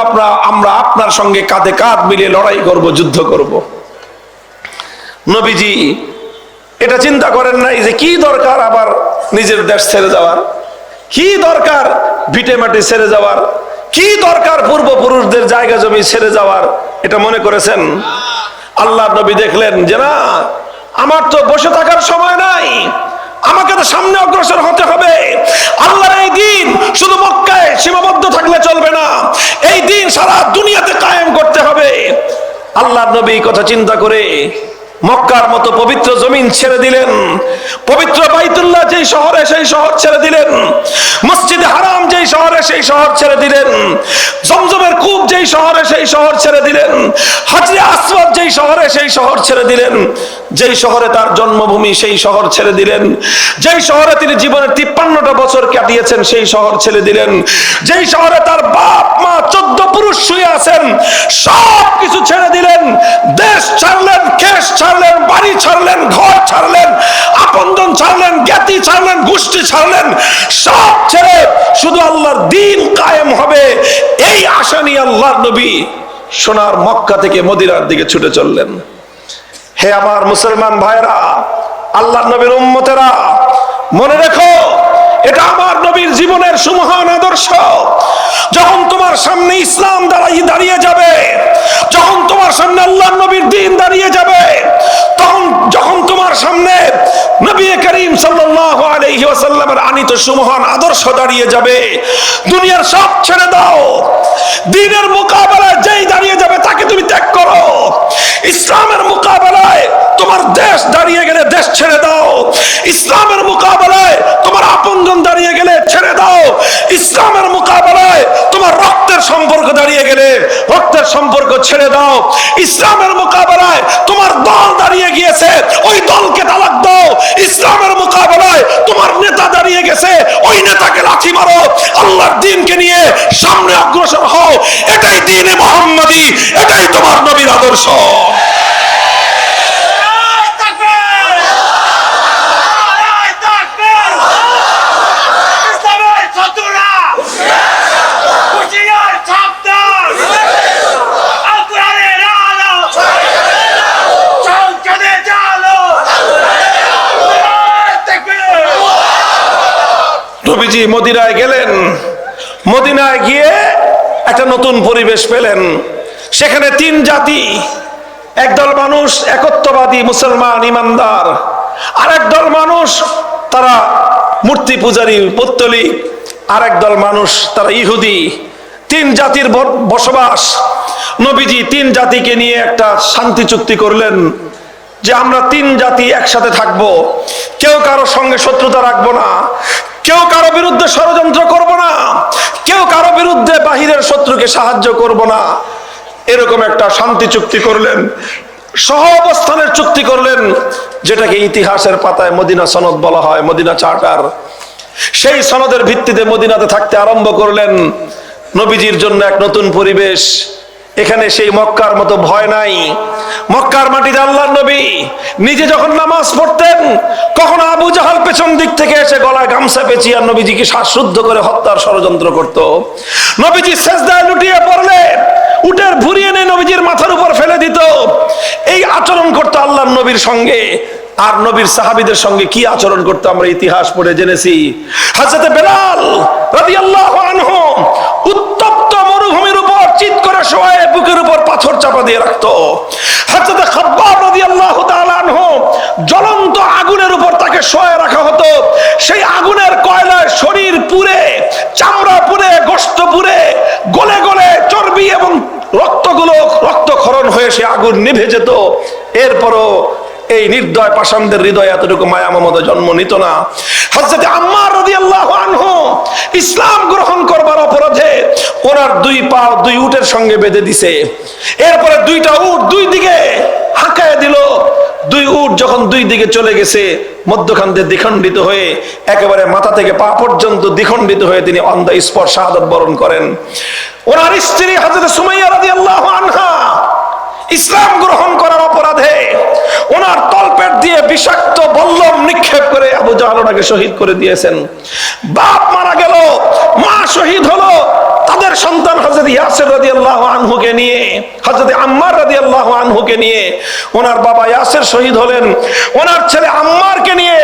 আমরা আপনার সঙ্গে কাঁধে কাঁধ মিলিয়ে লড়াই করব, যুদ্ধ করব। নবীজি এটা চিন্তা করেন নাই যে কি দরকার আবার নিজের দেশ ছেড়ে যাওয়ার, কি দরকার ভিটে মাটি ছেড়ে যাওয়ার, কি দরকার পূর্বপুরুষদের জায়গা জমি ছেড়ে যাওয়ার। এটা মনে করেছেন? আল্লাহ নবী দেখলেন যে না, আমার তো বসে থাকার সময় নাই, আমাকে তো সামনে অগ্রসর হতে হবে। আল্লাহর এই দ্বীন শুধু মক্কায় সীমাবদ্ধ থাকলে চলবে না, এই দ্বীন সারা দুনিয়াতে কায়েম করতে হবে। আল্লাহর নবী কথা চিন্তা করে মক্কার মতো পবিত্র জমিন ছেড়ে দিলেন, পবিত্র বাইতুল্লাহ যেই শহরে সেই শহর ছেড়ে দিলেন, মসজিদে হারাম যেই শহরে সেই শহর ছেড়ে দিলেন, জমজমের কূপ যেই শহরে সেই শহর ছেড়ে দিলেন, হাজরে আসওয়াদ যেই শহরে সেই শহর ছেড়ে দিলেন, যেই শহরে তার জন্মভূমি সেই শহর ছেড়ে দিলেন, যেই শহরে তিনি জীবনের 53টা বছর কাটিয়েছেন সেই শহর ছেড়ে দিলেন, যেই শহরে তার বাপ মা 14 পুরুষ শুয়ে আছেন সব কিছু ছেড়ে দিলেন। দেশ ছাড়লেন, কেশ ছাড়লেন, বাড়ি ছাড়লেন, ঘর ছাড়লেন, আপনজন ছাড়লেন, জ্ঞাতি ছাড়লেন, গোষ্ঠী ছাড়লেন, সব ছেড়ে শুধু আল্লাহর দ্বীন কায়েম হবে এই আশা নিয়ে আল্লাহর নবী সোনার মক্কা থেকে মদিনার দিকে ছুটে চললেন। হে আমার মুসলমান ভাইরা, আল্লাহর নবীর উম্মতেরা, মনে রেখো এটা আমার নবীর জীবনের সুমহান আদর্শ। যখন তোমার সামনে ইসলাম দাঁড়িয়ে যাবে, যখন তোমার সামনে আল্লাহর নবীর দ্বীন দাঁড়িয়ে যাবে, যখন তোমার সামনে নবী করিম সাল্লাল্লাহু আলাইহি ওয়াসাল্লামের আনিত সুমহান আদর্শ দাঁড়িয়ে যাবে, দুনিয়ার সব ছেড়ে দাও। দ্বীনের মোকাবেলায় যেই দাঁড়িয়ে যাবে তাকে তুমি ত্যাগ করো। ইসলামের মোকাবেলায় তোমার দেশ দাঁড়িয়ে গেলে দেশ ছেড়ে দাও। ইসলামের মোকাবেলায় তোমার আপনজন দাঁড়িয়ে গেলে ছেড়ে দাও। ইসলামের মোকাবেলায় তোমার রক্তের সম্পর্ক দাঁড়িয়ে গেলে রক্তের সম্পর্ক ছেড়ে দাও। ইসলামের মোকাবেলায় তোমার দল দাঁড়িয়ে গিয়েছে, ওই দলকে তালাক দাও। ইসলামের মোকাবেলায় তোমার নেতা দাঁড়িয়ে গেছে, ওই নেতাকে লাথি মারো। আল্লাহর দ্বীনকে নিয়ে সামনে অগ্রসর হও। এটাই দ্বীনে মুহাম্মাদি, এটাই তোমার নবীর আদর্শ। নবীজি মদিনায় গেলেন, মদিনায় গিয়ে একটা নতুন পরিবেশ পেলেন। সেখানে 3 জাতি, একদল মানুষ একত্ববাদী মুসলমান ইমানদার, আর একদল মানুষ তারা মূর্তি পূজারী পৌত্তলিক, আর একদল মানুষ তারা ইহুদি। 3 জাতির বসবাস। নবীজি 3 জাতিকে নিয়ে একটা শান্তি চুক্তি করলেন যে আমরা 3 জাতি একসাথে থাকবো, কেউ কারো সঙ্গে শত্রুতা রাখবো না, কেউ কারো বিরুদ্ধে ষড়যন্ত্র করব না, কেউ কারো বিরুদ্ধে বাহিরের শত্রুকে সাহায্য করব না। এরকম একটা শান্তি চুক্তি করলেন, সহ অবস্থানের চুক্তি করলেন, যেটাকে ইতিহাসের পাতায় মদিনা সনদ বলা হয়, মদিনা চার্টার। সেই সনদের ভিত্তিতে মদিনাতে থাকতে আরম্ভ করলেন। নবীজির জন্য এক নতুন পরিবেশ। এখানে সেই মক্কার মতো ভয় নাই। মক্কার মাটিতে আল্লাহর নবী নিজে যখন নামাজ পড়তেন, কখনো আবু জাহাল পেছন দিক থেকে এসে গলায় গামছা পেঁচিয়ে নবীজিকে শ্বাসরুদ্ধ করে হত্যার ষড়যন্ত্র করত। নবীজি সেজদায় লুটিয়ে পড়লে উটের ভুঁড়ি এনে নবীজির মাথার উপর ফেলে দিত। এই আচরণ করতো আল্লাহর নবীর সঙ্গে। আর নবীর সাহাবীদের সঙ্গে কি আচরণ করতো আমরা ইতিহাস পড়ে জেনেছি। হযরত বেলাল রাদিয়াল্লাহু আনহু উত্তপ্ত মরুভূমির উপর চিৎ করে শোয়ে বুকের উপর পাথর চাপা দিয়ে রাখতো। হযরত খাব্বাব রাদিয়াল্লাহু তাআলা আনহু জ্বলন্ত আগুনের উপর তাকে শোয়ে রাখা হতো। সেই আগুনের কয়লায় শরীর পুড়ে, চামড়া পুড়ে, গোশত পুড়ে, গলে গলে চর্বি এবং রক্তক্ষরণ হয়ে সে আগুন নিভে যেত। এরপরও এই নির্দয় পাষাণদের হৃদয়ে এতটুকু মায়া মমতা জন্ম নিত না। হযরত আম্মার রাদিয়াল্লাহু আনহু ইসলাম গ্রহণ করবার অপরাধে ওনার 2 পা 2 উটের সঙ্গে বেঁধে দিছে। এরপরে 2টা উট 2 দিকে হাঁকায় দিল। দুই উট যখন দুই দিকে চলে গেছে, মধ্যখান দিয়ে দ্বিখণ্ডিত হয়ে একেবারে মাথা থেকে পা পর্যন্ত দ্বিখণ্ডিত হয়ে তিনি অন দ্য স্পট শাহাদাত বরণ করেন। ওনার স্ত্রী হযরত সুমাইয়া রাদিয়াল্লাহু আনহা ইসলাম গ্রহণ করার অপরাধে ওনার তলপেট দিয়ে বিষাক্ত বল্লম নিক্ষেপ করে আবু জাহল ওনাকে শহীদ করে দিয়েছেন। বাপ মারা গেল, মা শহীদ হলো, তাদের সন্তান হযরত ইয়াসির রাদিয়াল্লাহু আনহুকে নিয়ে, হযরত আম্মার রাদিয়াল্লাহু আনহুকে নিয়ে ওনার বাবা ইয়াসির শহীদ হলেন। ওনার ছেলে আম্মারকে নিয়ে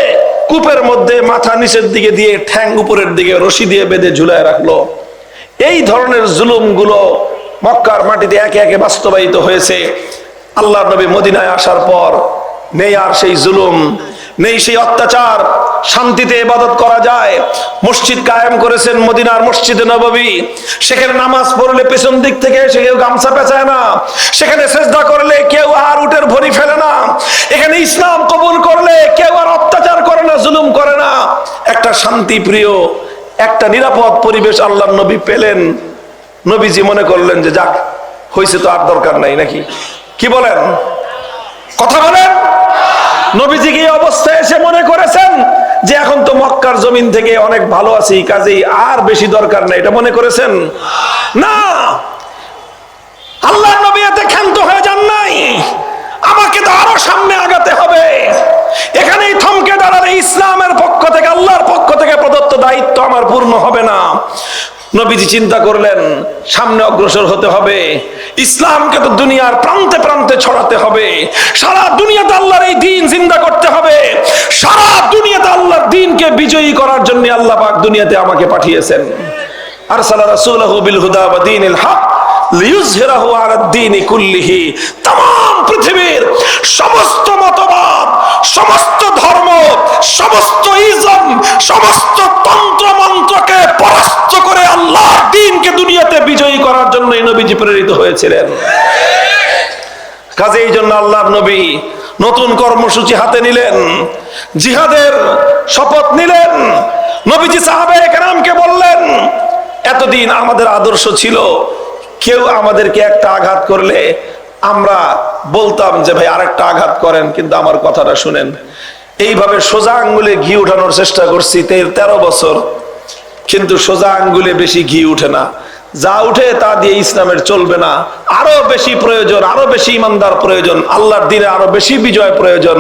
কূপের মধ্যে মাথা নিচের দিকে দিয়ে ঠ্যাং উপরের দিকে রশি দিয়ে বেঁধে ঝুলায় রাখলো। এই ধরনের জুলুমগুলো মক্কার মাটিতে একে একে বাস্তবায়িত হয়েছে। আল্লাহর নবী মদিনায় আসার পর নেই আর সেই জুলুম, নেই সেই অত্যাচার, শান্তিতে ইবাদত করা যায়। মসজিদ কায়েম করেছেন মদিনার মসজিদে নববী। সেখানে নামাজ পড়লে পেছন দিক থেকে এসে কেউ গামছা পেঁচায় না, সেখানে সেজদা করলে কেউ আর উটের ভরি ফেলে না, এখানে ইসলাম কবুল করলে কেউ আর অত্যাচার করে না, জুলুম করে না। একটা শান্তি প্রিয়, একটা নিরাপদ পরিবেশ আল্লাহর নবী পেলেন। নবীজি মনে করলেন যে যাক, হয়েছে তো আর দরকার নাই, নাকি কি বলেন? কথা বলেন। নবীজি কি অবস্থায় এসে মনে করেছেন যে এখন তো মক্কার জমিন থেকে অনেক ভালো আছি, কাজেই আর বেশি দরকার নাই, এটা মনে করেছেন? না, আল্লাহর নবী এতে ক্ষান্ত হয়ে যান নাই। আমাকে তো আরো সামনে আগাতে হবে। এখানেই থমকে দাঁড়ালে ইসলামের পক্ষ থেকে, আল্লাহর পক্ষ থেকে প্রদত্ত দায়িত্ব আমার পূর্ণ হবে না। নবীজি চিন্তা করলেন সামনে অগ্রসর হতে হবে, ইসলামকে তো দুনিয়ার প্রান্তে প্রান্তে ছড়াতে হবে, সারা দুনিয়াতে আল্লাহর এই দ্বীন জিন্দা করতে হবে। সারা দুনিয়াতে আল্লাহর দ্বীনকে বিজয়ী করার জন্য আল্লাহ পাক দুনিয়াতে আমাকে পাঠিয়েছেন। আরসালা রাসূলাহু বিল হুদা ওয়া দীনিল হক লিইয়ুযহিরাহু আলাদ দীনি কুল্লিহি। तमाम পৃথিবীর সমস্ত মতবাদ, সমস্ত ধর্ম, সমস্ত ইজম, সমস্ত তন্ত্র মন্ত্রকে পরাস্ত করে আল্লাহর দ্বীনকে দুনিয়াতে বিজয়ী করার জন্য নবীজি প্রেরিত হয়েছিলেন। কাজে এই জন্য আল্লাহর নবী নতুন কর্মসূচি হাতে নিলেন, জিহাদের শপথ নিলেন। নবীজি সাহাবায়ে কেরামকে বললেন, এতদিন আমাদের আদর্শ ছিল কেউ আমাদেরকে একটা আঘাত করলে আমরা বলতাম যে ভাই আরেকটা আঘাত করেন, কিন্তু আমার কথাটা শুনেন। এইভাবে সোজা আঙ্গুলে ঘি উঠানোর চেষ্টা করছি 13 বছর, কিন্তু সোজা আঙ্গুলে বেশি ঘি উঠে না। যা উঠে তা দিয়ে ইসলামের চলবে না। আরো বেশি প্রয়োজন, আরো বেশি ইমানদার প্রয়োজন, আল্লাহর দ্বীনে আরো বেশি বিজয় প্রয়োজন।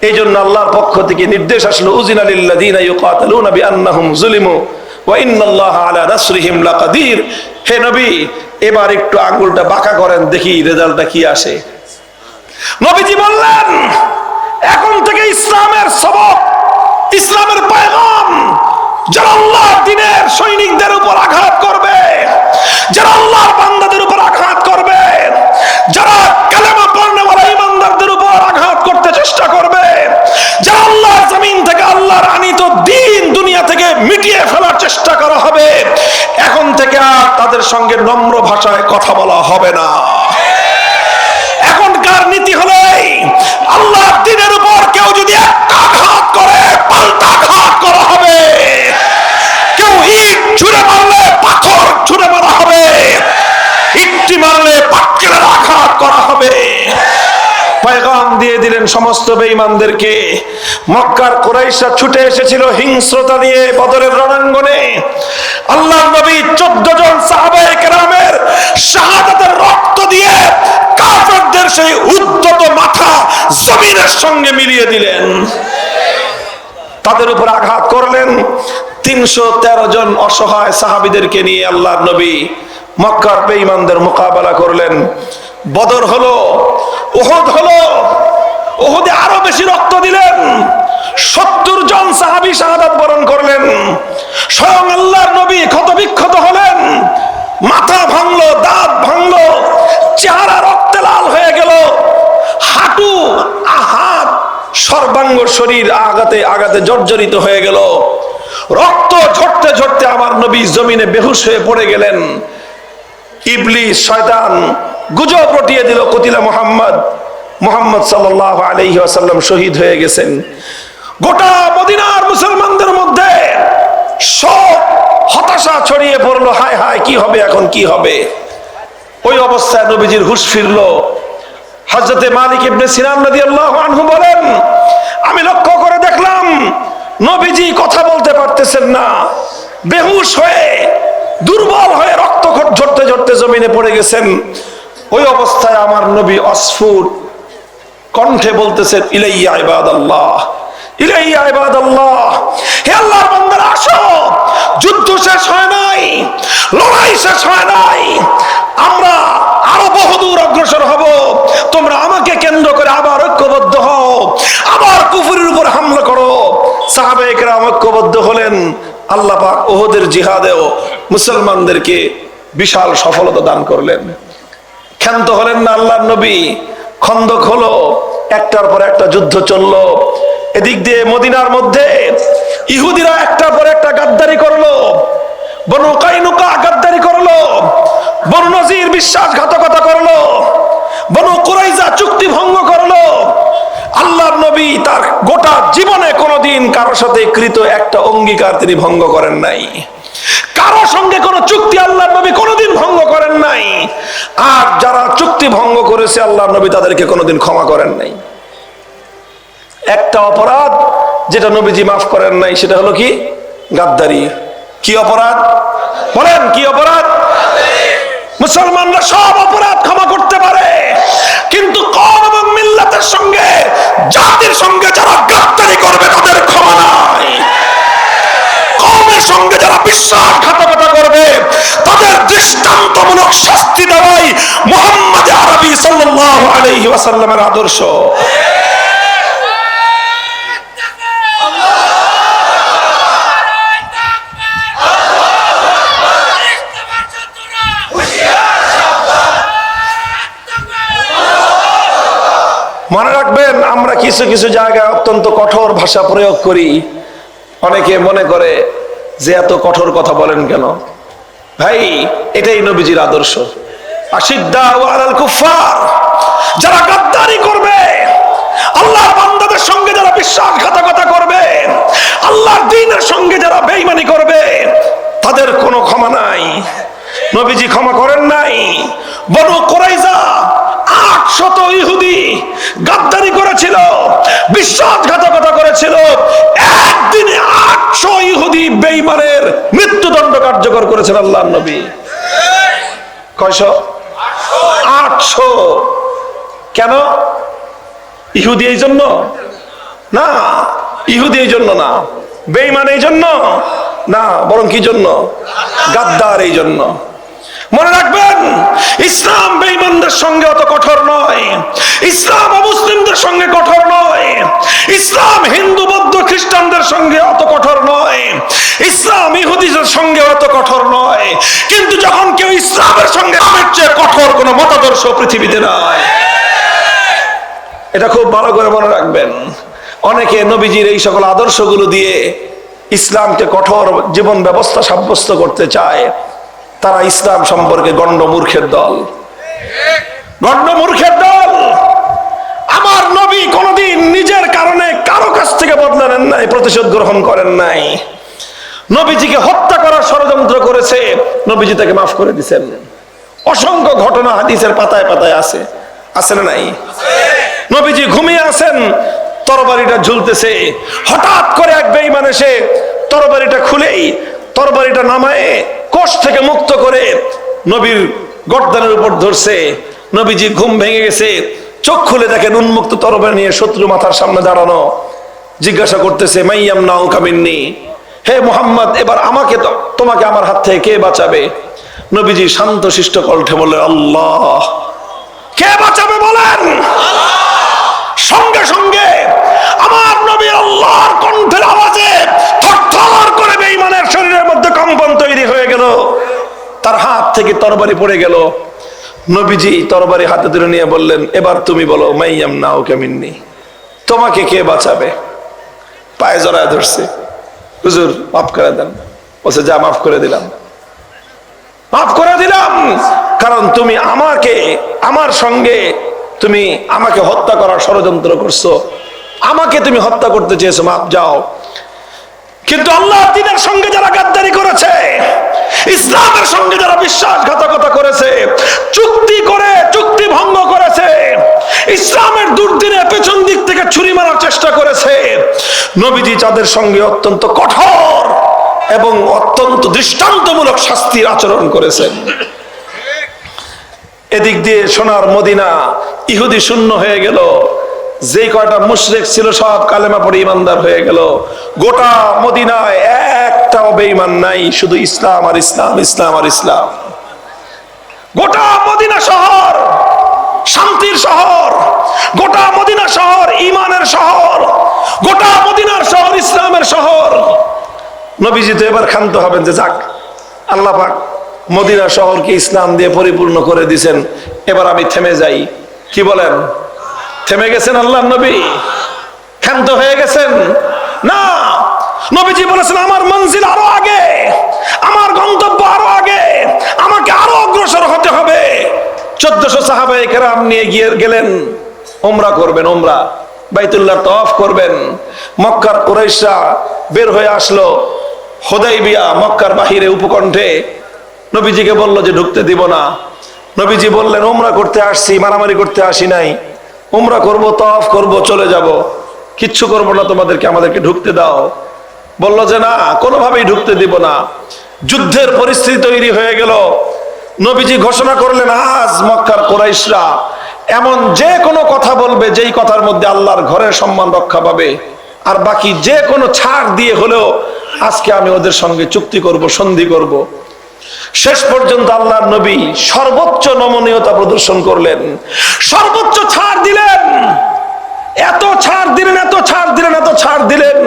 এই জন্য আল্লাহর পক্ষ থেকে নির্দেশ আসলো, উযিনা লিল্লাযীনা ইউকাতালুনা বিআন্নাহুম যুলিমু ওয়া ইন্নাল্লাহা আলা নাসরিহিম লাকাদির। হে নবী, এবার একটু আঙ্গুলটা বাঁকা করেন, দেখি রেজাল্টটা কি আসে। নবীজি বললেন, এখন থেকে ইসলামের সবক, ইসলামের পয়গাম যারা আল্লাহর দ্বীনের সৈনিকদের উপর আঘাত করবে, যারা আল্লাহর বান্দাদের উপর আঘাত করবে, যারা কালেমা পড়নেওয়ালা ইমানদারদের উপর আঘাত করতে চেষ্টা করবে, যারা আল্লাহর জমিন থেকে আল্লাহর আনিত দ্বীন দুনিয়া থেকে মিটিয়ে ফেলার চেষ্টা করা হবে, এখন থেকে আর তাদের সঙ্গে নম্র ভাষায় কথা বলা হবে না। এখনকার নীতি হলো আল্লাহর দ্বীনের উপর কেউ যদি একটা আঘাত করে, পাল্টা আঘাত করা হবে। কেউ ইট ছুঁড়ে মারলে পাথর ছুঁড়ে মারা হবে, ইটটি মারলে পাটকেলের আঘাত করা হবে। পয়গাম দিয়ে দিলেন সমস্ত বেঈমানদেরকে। মক্কার কুরাইশরা ছুটে এসেছিল হিংস্রতা নিয়ে বদরের রণাঙ্গনে। আল্লাহর নবী 14 জন সাহাবায়ে কেরামের শাহাদাতের রক্ত দিয়ে কাফেরদের সেই উদ্ধত মাথা জমিনের সঙ্গে মিলিয়ে দিলেন, তাদের উপর আঘাত করলেন। 313 জন অসহায় সাহাবীদেরকে নিয়ে আল্লাহর নবী মক্কার বেঈমানদের মোকাবেলা করলেন। বদর হলো, উহুদ হলো, উহুদে আরো বেশি রক্ত দিলেন। 70 জন সাহাবী শাহাদাত বরণ করলেন। স্বয়ং আল্লাহর নবী ক্ষতবিক্ষত হলেন, মাথা ভাঙলো, দাঁত ভাঙলো, চেহারা রক্তে লাল হয়ে গেল, হাঁটু হাত সর্বাঙ্গ শরীর আঘাতে আঘাতে জর্জরিত হয়ে গেল। রক্ত ঝরতে ঝরতে আমার নবী জমিনে বেহুশ হয়ে পড়ে গেলেন। ইবলিস শয়তান গুজব রটিয়ে দিল, কতিলা মুহাম্মদ সাল্লাল্লাহু আলাইহি ওয়াসাল্লাম শহীদ হয়ে গেছেন। গোটা মদিনার মুসলমানদের মধ্যে শোক হতাশা ছড়িয়ে পড়লো, হায় হায় কি হবে, এখন কি হবে। ওই অবস্থায় নবীজির হুঁশ ফিরলো। হযরতে মালিক ইবনে সিনান রাদিয়াল্লাহু আনহু বলেন, আমি লক্ষ্য করে দেখলাম নবীজি কথা বলতে পারতেছেন না, বেহুশ হয়ে দুর্বল হয়ে রক্ত ঝরতে ঝরতে জমিনে পড়ে গেছেন। ওই অবস্থায় আমার নবী অস্ফুট কণ্ঠে বলতেছেন, ইলাইয়া ইবাদাল্লাহ, ইলাইয়া ইবাদাল্লাহ, হে আল্লাহর বান্দারা আসো, যুদ্ধ শেষ হয় নাই, লড়াই শেষ হয় নাই, আমরা আরো বহুদূর অগ্রসর হব, তোমরা আমাকে কেন্দ্র করে আবার ঐক্যবদ্ধ হও, আবার কুফরের উপর হামলা করো। সাহাবায়ে কেরাম ঐক্যবদ্ধ হলেন। আল্লাহ পাক উহুদের জিহাদেও মুসলমানদেরকে বিশাল সফলতা দান করলেন। ক্ষান্ত হলেন না আল্লাহর নবী। খন্দক হলো, একটার পর একটা যুদ্ধ চললো। এদিক দিয়ে মদিনার মধ্যে ইহুদিরা একটার পর একটা গাদ্দারি করলো। বনু কাইনুকা গাদ্দারি করলো, বনু নজির বিশ্বাসঘাতকতা করলো, বনু কুরাইজা চুক্তি ভঙ্গ করলো। আল্লাহর নবী তার গোটা জীবনে কোনোদিন কারোর সাথে কৃত একটা অঙ্গীকার তিনি ভঙ্গ করেন নাই। কারোর সঙ্গে কোন চুক্তি আল্লাহর নবী কোনোদিন ভঙ্গ করেন নাই। আর যারা চুক্তি ভঙ্গ করেছে আল্লাহর নবী তাদেরকে কোনোদিন ক্ষমা করেন নাই। একটা অপরাধ যেটা নবীজি মাফ করেন নাই, সেটা হলো কি? গাদ্দারি। কি অপরাধ বলেন? কি অপরাধ? মুসলমানরা সব অপরাধ ক্ষমা করতে পারে, কিন্তু কওম এবং মিল্লাতের সঙ্গে, জাতির সঙ্গে যারা গাদ্দারি করবে তাদের ক্ষমা নাই। কওমের সঙ্গে যারা বিশ্বাসঘাতকতা করবে তাদের দৃষ্টান্তমূলক শাস্তি দেওয়াই মুহাম্মদ আরবি সাল্লাল্লাহু আলাইহি ওয়াসাল্লামের আদর্শ। মনে রাখবেন, আমরা কিছু কিছু জায়গায় অত্যন্ত কঠোর ভাষা প্রয়োগ করি। অনেকে মনে করে যে এত কঠোর কথা বলেন কেন? ভাই, এটাই নবীজির আদর্শ। আশিদ্দাউ আলাল কুফার, যারা গাদ্দারি করবে, আল্লাহর বান্দাদের সঙ্গে যারা বিশ্বাসঘাতকতা করবে, আল্লাহর দ্বীনের সঙ্গে যারা বেঈমানি করবে, তাদের কোনো ক্ষমা নাই। নবীজি ক্ষমা করেন নাই। বনু কুরাইজা 800 ইহুদি গাদ্দারি করেছিল, বিশ্বাসঘাতকতা করেছিল। একদিনে 800 ইহুদি বেঈমানের মৃত্যুদণ্ড কার্যকর করেছেন আল্লাহর নবী। কয়শো? 800। কেন? ইহুদি এই জন্য না, ইহুদি এই জন্য না, বেঈমান এই জন্য না, বরং কি জন্য? গাদ্দার এই জন্য। মনে রাখবেন, ইসলাম বেঈমানদের সঙ্গে অত কঠোর নয়, ইসলাম অমুসলিমদের সঙ্গে কঠোর নয়, ইসলাম হিন্দু বৌদ্ধ খ্রিস্টানদের সঙ্গে অত কঠোর নয়, ইসলাম ইহুদিদের সঙ্গে অত কঠোর নয়। কিন্তু যখন কেউ ইসলামের সঙ্গে, আমার চেয়ে কঠোর কোন মতাদর্শ পৃথিবীতে নয়। এটা খুব ভালো করে মনে রাখবেন। অনেকে নবীজির এই সকল আদর্শগুলো দিয়ে ইসলামকে কঠোর জীবন ব্যবস্থা সাব্যস্ত করতে চায়। তারা ইসলাম সম্পর্কে গণ্ডমূর্খের দল, গণ্ডমূর্খের দল। আমার নবী কোনদিন নিজের কারণে কারো কাছ থেকে বদলা নেন নাই, প্রতিশোধ গ্রহণ করেন নাই। নবীজিকে হত্যা করার ষড়যন্ত্র করেছে, নবীজি তাকে মাফ করে দিয়েছেন। অসংখ্য ঘটনা হাদিসের পাতায় পাতায় আছে, আছে না নাই? নবীজি ঘুমিয়ে আছেন, তরবারিটা ঝুলতেছে, হঠাৎ করে এক বেঈমান এসে তরবারিটা খুলেই তরবারিটা নামায়ে কোষ থেকে মুক্ত করে নবীর গর্দানের উপর ধরছে। নবীজি ঘুম ভেঙে গেছে, চোখ খুলে দেখেন উন্মুক্ত তরবারি নিয়ে শত্রু মাথার সামনে দাঁড়ানো। জিজ্ঞাসা করতেছে, মাইয়াম নাও কামিন্নি, হে মুহাম্মদ, এবার আমাকে, তোমাকে আমার হাত থেকে কে বাঁচাবে? নবীজি শান্ত শিষ্ট কণ্ঠে বললেন, আল্লাহ। কে বাঁচাবে বলেন? সঙ্গে সঙ্গে আমার নবী আল্লাহর কণ্ঠের আওয়াজে থরথর করে বেঈমানের শরীরের মধ্যে কম্পন তৈরি হয়ে গেল। তার হাত থেকে তরবারি পড়ে গেল। নবীজি তরবারি হাতে তুলে নিয়ে বললেন, এবার তুমি বলো, মাইয়াম নাও কামিন্নি, তোমাকে কে বাঁচাবে? পায়ে জড়ায় ধরছে, হুজুর মাফ করে দেন। বলছে, যা মাফ করে দিলাম, মাফ করে দিলাম, কারণ তুমি আমাকে, আমার সঙ্গে তুমি আমাকে হত্যা করার ষড়যন্ত্র করছো, আমাকে তুমি হত্যা করতে চেয়েছো, মাফ, যাও। কিন্তু আল্লাহর দ্বীনের সঙ্গে যারা গাদ্দারি করেছে, ইসলামের সঙ্গে যারা বিশ্বাসঘাতকতা করেছে, চুক্তি করে চুক্তি ভঙ্গ করেছে, নবীজি তাদের সঙ্গে অত্যন্ত কঠোর এবং অত্যন্ত দৃষ্টান্তমূলক শাস্তির আচরণ করেছেন। এদিক দিয়ে সোনার মদিনা ইহুদি শূন্য হয়ে গেল। যে কয়টা মুশরিক ছিল সব কালেমা পড়ে ইমানদার হয়ে গেল। গোটা মদিনায় একটাও বেঈমান নাই, শুধু ইসলাম আর ইসলাম, ইসলাম আর ইসলাম। গোটা মদিনা শহর শান্তির শহর, গোটা মদিনা শহর ঈমানের শহর, গোটা মদিনার শহর ইসলামের শহর। নবীজি তো এবার ক্ষান্ত হবেন যে যাক, আল্লাহ পাক মদিনা শহরকে ইসলাম দিয়ে পরিপূর্ণ করে দিয়েছেন, এবার আমি থেমে যাই। কি বলেন? থেমে গেছেন আল্লাহর নবী? ক্ষান্ত হয়ে গেছেন? না, নবীজি বলেছেন আমার মঞ্জিল আরো আগে, আমার গন্তব্য আরো আগে, আমাকে আরো অগ্রসর হতে হবে। 1400 সাহাবায়ে কেরাম নিয়ে গিয়ে গেলেন উমরা করবেন, উমরা বাইতুল্লাহ তওয়াফ করবেন। মক্কার কুরাইশরা বের হয়ে আসলো হুদাইবিয়া, মক্কার বাহিরে উপকণ্ঠে। নবীজিকে বলল যে ঢুকতে দিব না। নবীজি বললেন উমরা করতে আসছি, মারামারি করতে আসি নাই, উমরা করব, তওয়াফ করব, চলে যাব, কিচ্ছু করব না, তোমাদেরকে আমাদেরকে ঢুকতে দাও। বলল যে না, কোনোভাবেই ঢুকতে দিব না। যুদ্ধের পরিস্থিতি তৈরি হয়ে গেল। নবীজি ঘোষণা করলেন আজ মক্কার কুরাইশরা এমন যে কোনো কথা বলবে যেই কথার মধ্যে আল্লাহর ঘরের সম্মান রক্ষা পাবে, আর বাকি যে কোনো ছাড় দিয়ে হলেও আজকে আমি ওদের সঙ্গে চুক্তি করব, সন্ধি করব। শেষ পর্যন্ত আল্লাহর নবী সর্বোচ্চ নমনীয়তা প্রদর্শন করলেন, সর্বোচ্চ ছাড় দিলেন। এত ছাড় দিলেন, এত ছাড় দিলেন, এত ছাড় দিলেন,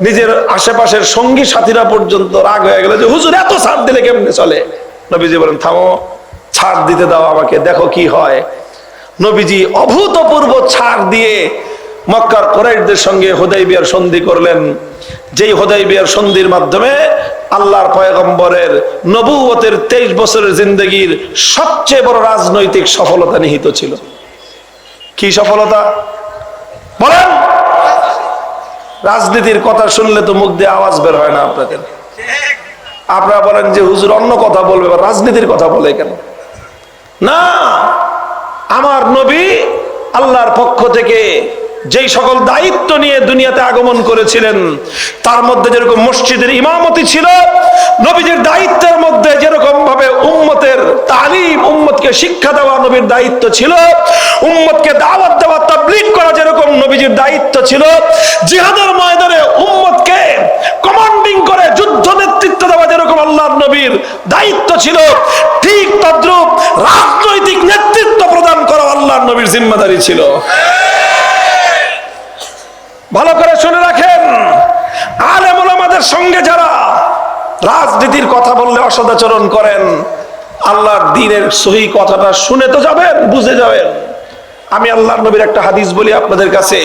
নিজের আশেপাশের সঙ্গী সাথীরা পর্যন্ত রাগ হয়ে গেল যে হুজুর এত ছাড় দিলে কেমনে চলে। নবীজি বলেন থামো, ছাড় দিতে দাও আমাকে, দেখো কি হয়। নবীজি অভূতপূর্ব ছাড় দিয়ে মক্কার কুরাইশদের সঙ্গে হুদাইবিয়ার সন্ধি করলেন। যেই হুদাইবিয়ার সন্ধির মাধ্যমে আল্লাহর পয়গম্বরের নবুয়তের 23 বছরের জিন্দেগির সবচেয়ে বড় রাজনৈতিক সফলতা নিহিত ছিল। কি সফলতা বলেন? রাজনীতির কথা শুনলে তো মুখ দিয়ে আওয়াজ বের হয় না আপনাদের। আপনারা বলেন যে হুজুর অন্য কথা বলবে, রাজনীতির কথা বলে কেন? না, আমার নবী আল্লাহর পক্ষ থেকে যেই সকল দায়িত্ব নিয়ে দুনিয়াতে আগমন করেছিলেন, তার মধ্যে যেরকম মসজিদের ইমামতি ছিল, নবীজির দায়িত্বের মধ্যে যেরকম ভাবে উম্মতের তালিম, উম্মতকে শিক্ষা দেওয়া নবীর দায়িত্ব ছিল, উম্মতকে দাওয়াত দেওয়া, তাবলীগ করা যেরকম নবীজির দায়িত্ব ছিল, জিহাদের ময়দানে উম্মতকে কমান্ডিং করে যুদ্ধ নেতৃত্ব দেওয়া যেরকম আল্লাহর নবীর দায়িত্ব ছিল, ঠিক তদ্রূপ রাজনৈতিক নেতৃত্ব প্রদান করা আল্লাহর নবীর জিম্মাদারি ছিল। ভালো করে শুনে রাখেন, আলেম ওলামাদের সঙ্গে যারা রাজনীতির কথা বললে অসদাচরণ করেন, আল্লাহর দ্বীনের সহি কথাটা শুনে তো যাবেন, বুঝে যাবেন। আমি আল্লাহর নবীর একটা হাদিস বলি আপনাদের কাছে,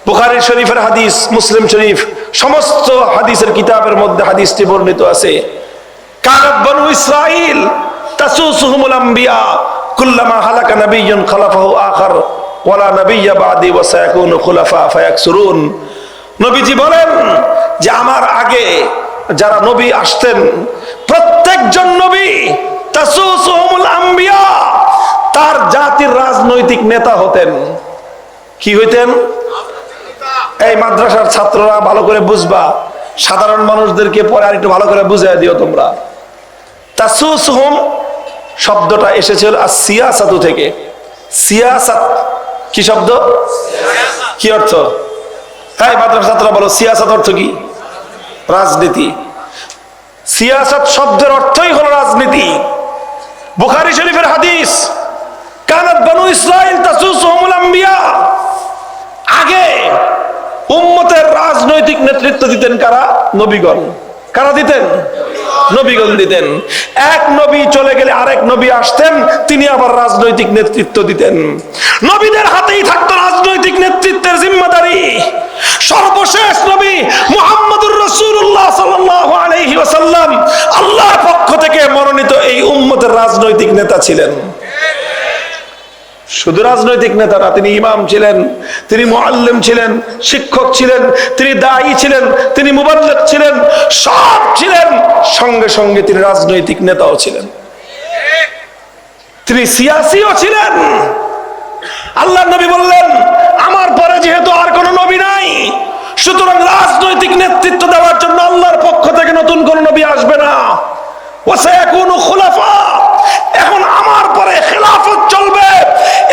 বুখারী শরীফের হাদিস, মুসলিম শরীফ, সমস্ত হাদিসের কিতাবের মধ্যে হাদিসটি বর্ণিত আছে। কানাত বনু ইসরাঈল তাসুসুহুমুল আম্বিয়া কুল্লামা হালাকা নাবিয়্যুন খালাফাহু আখার ওয়ালা নাবিয়্যা বাদি ওয়া সায়াকুনু খুলাফা ফায়াকসুরুন। নবীজি বলেন যে আমার আগে যারা নবী আসতেন, প্রত্যেকজন নবী তাসুসুহুমুল আম্বিয়া, তার জাতির রাজনৈতিক নেতা হতেন। কি হইতেন? এই মাদ্রাসার ছাত্ররা ভালো করে বুঝবা, সাধারণ মানুষদেরকে পরে আর একটু ভালো করে বুঝাই দিও তোমরা। তাসুসুহুম শব্দটা এসেছিল সিয়াসাতু থেকে। সিয়াসাত কি শব্দ? কি অর্থ? হ্যাঁ, মাদ্রাসা ছাত্ররা বলো সিয়াসাত অর্থ কি? রাজনীতি। সিয়াসাত শব্দের অর্থই হলো রাজনীতি। বুখারী শরীফের হাদিস, কানাত বনু ইসরাঈল তাসুসুহুমুল আম্বিয়া, আগে উম্মতের রাজনৈতিক নেতৃত্ব দিতেন কারা? নবীগণ। কারা দিতেন? নবীগণ দিতেন। এক নবী চলে গেলে আরেক নবী আসতেন, তিনি আবার রাজনৈতিক নেতৃত্ব দিতেন। নবীদের হাতেই থাকতো রাজনৈতিক নেতৃত্বের জিম্মাদারি। সর্বশেষ নবী মুহাম্মদুর রাসূলুল্লাহ সাল্লাল্লাহু আলাইহি ওয়াসাল্লাম আল্লাহর পক্ষ থেকে মনোনীত এই উম্মতের রাজনৈতিক নেতা ছিলেন। শুধু রাজনৈতিক নেতা না, তিনি ইমাম ছিলেন, তিনি মুআল্লিম ছিলেন, শিক্ষক ছিলেন, তিনি দায়ী ছিলেন, তিনি মুবাল্লিগ ছিলেন, সব ছিলেন। সঙ্গে সঙ্গে তিনি রাজনৈতিক নেতাও ছিলেন, তিনি সিয়াসিও ছিলেন। আল্লাহর নবী বললেন আমার পরে যেহেতু আর কোনো নবী নাই, সুতরাং রাজনৈতিক নেতৃত্ব দেওয়ার জন্য আল্লাহর পক্ষ থেকে নতুন কোন নবী আসবে না। ওয়াসায়াকুনু খুলাফা, এখন আমার পরে খেলাফত চলবে।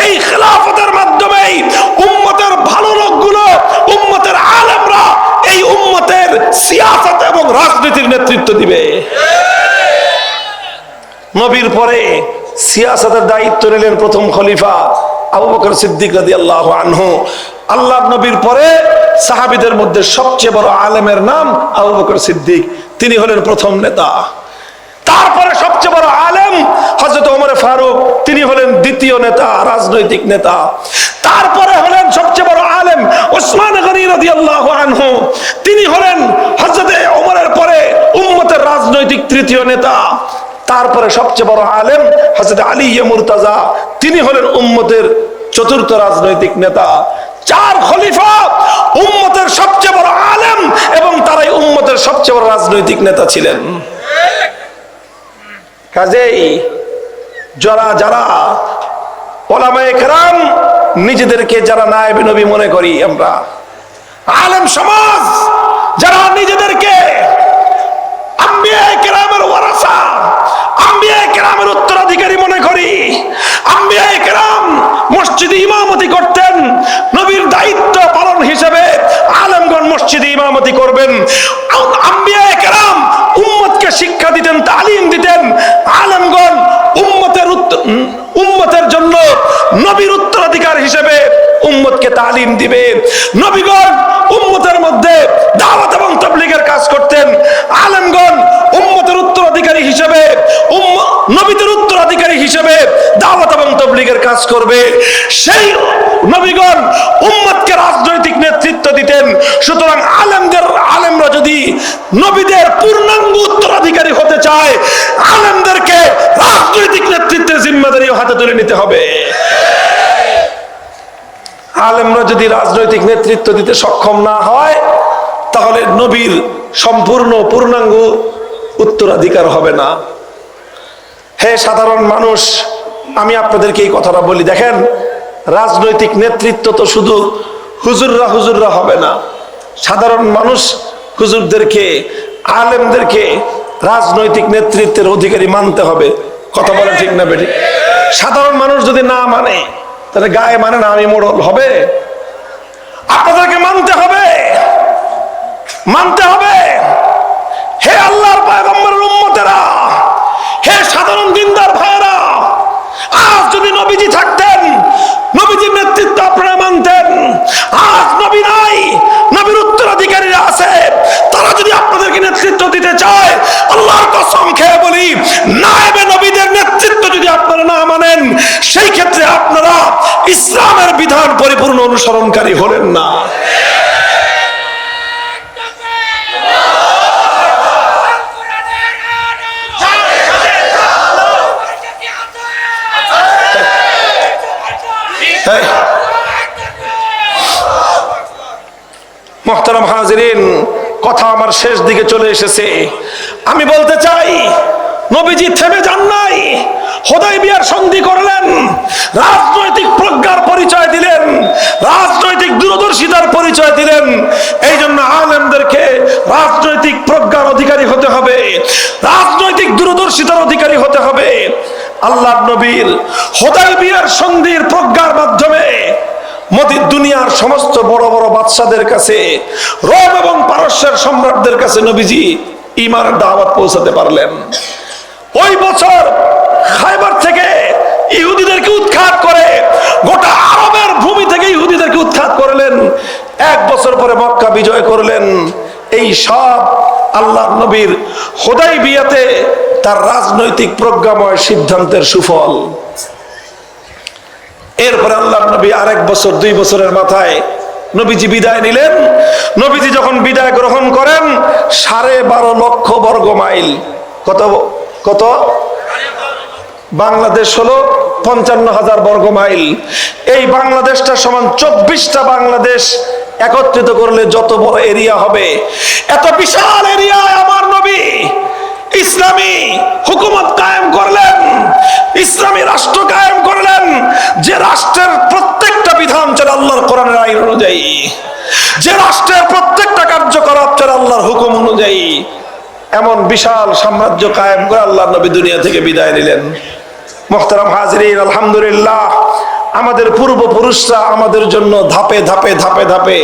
এই খেলাফতের মাধ্যমেই উম্মতের ভালো লোকগুলো, উম্মতের আলেমরা এই উম্মতের সিয়াসত এবং রাজনীতির নেতৃত্ব দিবে। নবীর পরে সিয়াসতের দায়িত্ব নিলেন প্রথম খলিফা আবু বকর সিদ্দিক রাদিয়াল্লাহু আনহু। আল্লাহর নবীর পরে সাহাবীদের মধ্যে সবচেয়ে বড় আলেমের নাম আবু বকর সিদ্দিক, তিনি হলেন প্রথম নেতা। তারপরে সবচেয়ে বড় আলেম হযরত ওমর ফারুক, তিনি হলেন দ্বিতীয় নেতা, রাজনৈতিক নেতা। তারপরে হলেন সবচেয়ে বড় আলেম উসমান গনি রাদিয়াল্লাহু আনহু, তিনি হলেন হযরত ওমরের পরে উম্মতের রাজনৈতিক তৃতীয় নেতা। তারপরে সবচেয়ে বড় আলেম হযরত আলী মুর্তাজা, তিনি হলেন উম্মতের চতুর্থ রাজনৈতিক নেতা। চার খলিফা উম্মতের সবচেয়ে বড় আলেম এবং তারাই উম্মতের সবচেয়ে বড় রাজনৈতিক নেতা ছিলেন। কাজেই যারা ওলামায়ে কেরাম নিজেদেরকে যারা নায়েবে নবী মনে করি, আমরা আলেম সমাজ যারা নিজেদেরকে আম্বিয়ায়ে কেরামের ওয়ারাসা, আম্বিয়ায়ে কেরামের উত্তরাধিকারী মনে করি, আম্বিয়ায়ে কেরাম মসজিদে ইমামতি করতেন, নবীর দায়িত্ব পালন হিসেবে আলেমগণ মসজিদে ইমামতি করবেন। আম্বিয়ায়ে কেরাম উম্মতকে শিক্ষা দিতেন, তালিম দিতেন, আলেমগণ উম্মতের জন্য নবীর উত্তরাধিকার হিসেবে উম্মতকে তালিম দিবে। নবীগণ উম্মতের মধ্যে দাওয়াত এবং তাবলীগের কাজ করতেন, আলেমগণ উম্মতের উত্তরাধিকারী হিসেবে নবীদের উত্তরাধিকারী হিসেবে দাওয়াত এবং তাবলীগের কাজ করবে। সেই নবীগণ উম্মতকে রাজনৈতিক নেতৃত্ব দিতেন। সুতরাং আলেমরা যদি নবীদের পূর্ণাঙ্গ উত্তরাধিকারী হতে চায়, আলেমদেরকে রাজনৈতিক নেতৃত্বের জিম্মাদারি হাতে তুলে নিতে হবে। আলেমরা যদি রাজনৈতিক নেতৃত্ব দিতে সক্ষম না হয়, তাহলে নবীর সম্পূর্ণ পূর্ণাঙ্গ উত্তরাধিকার হবে না। হে সাধারণ মানুষ, আমি আপনাদেরকে এই কথাটা বলি, দেখেন রাজনৈতিক নেতৃত্ব তো শুধু হুজুররা হবে না, সাধারণ মানুষ হুজুরদেরকে, আলেমদেরকে রাজনৈতিক নেতৃত্বের অধিকারী মানতে হবে। কথা বলে ঠিক না বেঠিক? সাধারণ মানুষ যদি না মানে, তাহলে গায়ে মানে না আমি মোড়ল হবে? আপনাদেরকে মানতে হবে, মানতে হবে। হে আল্লাহর পয়গম্বরের উম্মতেরা, হে সাধারণ দিনদার ভাইরা, আজ যদি নবীজি থাকতেন, নবীজির নেতৃত্ব আপনারা মানতেন। আজ নবী নাই, নবীর উত্তরাধিকারীরা আছে, তারা যদি আপনাদেরকে নেতৃত্ব দিতে চায়, আল্লাহর কসম খেয়ে বলি, নায়েবে নবীদের নেতৃত্ব যদি আপনারা না মানেন, সেই ক্ষেত্রে আপনারা ইসলামের বিধান পরিপূর্ণ অনুসরণকারী হলেন না। মুহতারাম হাজিরিন, কথা আমার শেষ দিকে চলে এসেছে। আমি বলতে চাই, নবীজি থেমে যান নাই, হুদায়বিয়ার সন্ধি করলেন, রাজনৈতিক প্রজ্ঞার পরিচয় দিলেন, রাজনৈতিক দূরদর্শিতার পরিচয় দিলেন। এই জন্য আলেমদেরকে রাজনৈতিক প্রজ্ঞার অধিকারী হতে হবে, রাজনৈতিক দূরদর্শিতার অধিকারী হতে হবে। আল্লাহর নবীর হুদায়বিয়ার সন্ধির প্রজ্ঞার মাধ্যমে দুনিয়ার সমস্ত বড় বড় বাদশাদের কাছে, রোম এবং পারস্যের সম্রাটদের কাছে নবীজি ঈমানের দাওয়াত পৌঁছাতে পারলেন। ওই বছর খায়বার থেকে ইহুদিদেরকে উৎখাত করে, গোটা আরবের ভূমি থেকে ইহুদিদেরকে উৎখাত করলেন। এক বছর পরে মক্কা বিজয় করলেন। এই সব আল্লাহর নবীর হুদায়বিয়াতে তার রাজনৈতিক প্রজ্ঞাময় সিদ্ধান্তের সুফল। এরপরে আল্লাহর নবী আরেক বছর, 2 বছরের মাথায় নবীজি বিদায় নিলেন। নবীজি যখন বিদায় গ্রহণ করেন, 12.5 লক্ষ বর্গ মাইল, কত বাংলাদেশ হলো 55,000 বর্গ মাইল। এই বাংলাদেশটা সমান 24টা বাংলাদেশ একত্রিত করলে যত বড় এরিয়া হবে, এত বিশাল এরিয়ায় আমার নবী ইসলামী হুকুমত কায়েম করলেন, ইসলামী রাষ্ট্র কায়েম করলেন, যে রাষ্ট্রের প্রত্যেকটা বিধান চলে আল্লাহর কোরআনের আইন অনুযায়ী। যে রাষ্ট্রের প্রত্যেকটা কার্যকলাপ চলে আল্লাহর হুকুম অনুযায়ী, এমন বিশাল সাম্রাজ্য কায়েম করে আল্লাহ নবী দুনিয়া থেকে বিদায় নিলেন। মুহতারাম হাজিরিন, আলহামদুলিল্লাহ আমাদের পূর্বপুরুষরা আমাদের জন্য ধাপে ধাপে ধাপে ধাপে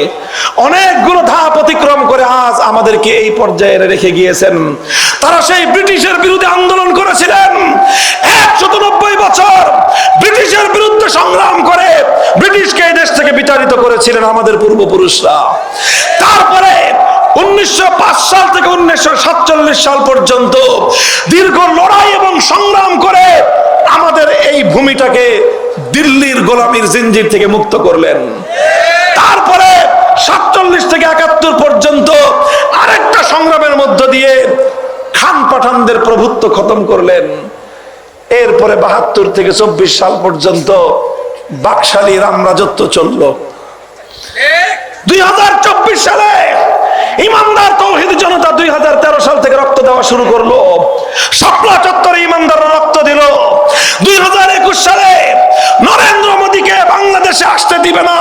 অনেকগুলো ধাপ অতিক্রম করে আজ আমাদেরকে এই পর্যায়ে রেখে গিয়েছেন। তারা সেই ব্রিটিশের বিরুদ্ধে আন্দোলন করেছিলেন, 190 বছর ব্রিটিশের বিরুদ্ধে সংগ্রাম করে ব্রিটিশকে এই দেশ থেকে বিতাড়িত করেছিলেন আমাদের পূর্বপুরুষরা। তারপরে 1905 সাল থেকে 1947 সাল পর্যন্ত দীর্ঘ লড়াই এবং সংগ্রাম করে আমাদের এই ভূমিটাকে দিল্লির গোলামীর জিনজির থেকে মুক্ত করলেন। তারপরে 47 থেকে 71 পর্যন্ত আরেকটা সংগ্রামের মধ্য দিয়ে খান পাঠানদের প্রভুত্ব খতম করলেন। এরপরে 72 থেকে 24 সাল পর্যন্ত বাকশালী রামরাজত্ব চলল। 2024 সালে ইমানদার তৌহিদ জনতা 2013 সাল থেকে রক্ত দেওয়া শুরু করলো। শাপলা চত্বরে ইমানদাররা রক্ত দিল। 2021 সালে নরেন্দ্র মোদীকে বাংলাদেশে আসতে দিবে না,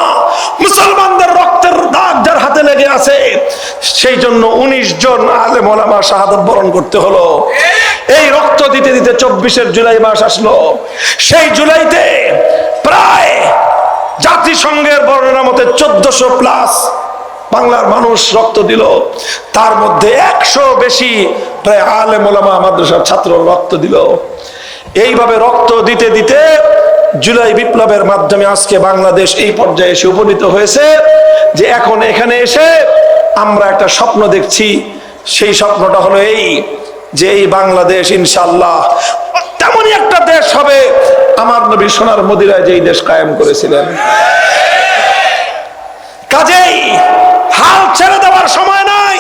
মুসলমানদের রক্তের দাগ যার হাতে লেগে আছে, সেই জন্য 19 জন আলেম ওলামা শাহাদাত বরণ করতে হলো। এই রক্ত দিতে দিতে 24 জুলাই মাস আসলো। সেই জুলাইতে প্রায় জাতিসংঘের বর্ণনা মতে 1400+ বাংলার মানুষ রক্ত দিল। তার মধ্যে 100 বেশি প্রায় আলেম ওলামা মাদ্রাসার ছাত্র রক্ত দিল। এইভাবে রক্ত দিতে দিতে জুলাই বিপ্লবের মাধ্যমে আজকে বাংলাদেশ এই পর্যায়ে এসে উপনীত হয়েছে যে এখন এখানে এসে আমরা একটা স্বপ্ন দেখছি। সেই স্বপ্নটা হলো এই যে এই বাংলাদেশ ইনশাআল্লাহ তেমনই একটা দেশ হবে আমার নবী সোনার মদিনায় যেই দেশ কায়েম করেছিলেন। কাজেই হাল ছেড়ে দেওয়ার সময় নাই,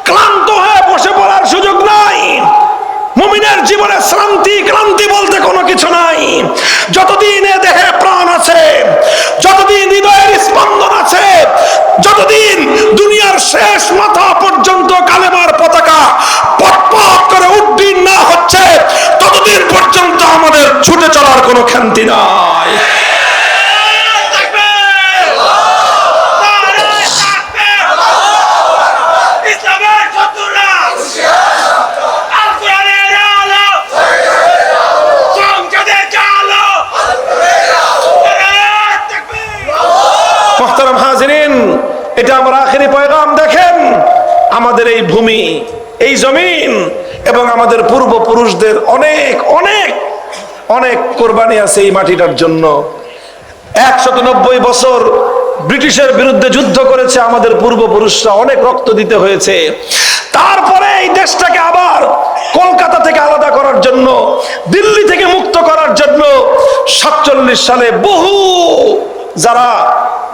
ক্লান্ত হয়ে বসে পড়ার সুযোগ নাই। মুমিনের জীবনে শ্রান্তি ক্লান্তি বলতে কোনো কিছু নাই। যতদিন এ দেহে প্রাণ আছে, যতদিন হৃদয়ের স্পন্দন আছে, যতদিন দুনিয়ার শেষ মাথা পর্যন্ত কালেমার পতাকা পটপট করে উড্ডীন না হচ্ছে, ততদিন পর্যন্ত আমাদের ছুটে চলার কোনো ক্ষান্তি নাই। এটা আমার আখেরি পয়গাম। দেখেন আমাদের এই ভূমি, এই জমিন এবং আমাদের পূর্বপুরুষদের অনেক অনেক অনেক কোরবানি আছে এই মাটিটার জন্য। 190 বছর ব্রিটিশের বিরুদ্ধে যুদ্ধ করেছে আমাদের পূর্বপুরুষরা, অনেক রক্ত দিতে হয়েছে। তারপরে এই দেশটাকে আবার কলকাতা থেকে আলাদা করার জন্য, দিল্লি থেকে মুক্ত করার জন্য 47 সালে বহু যারা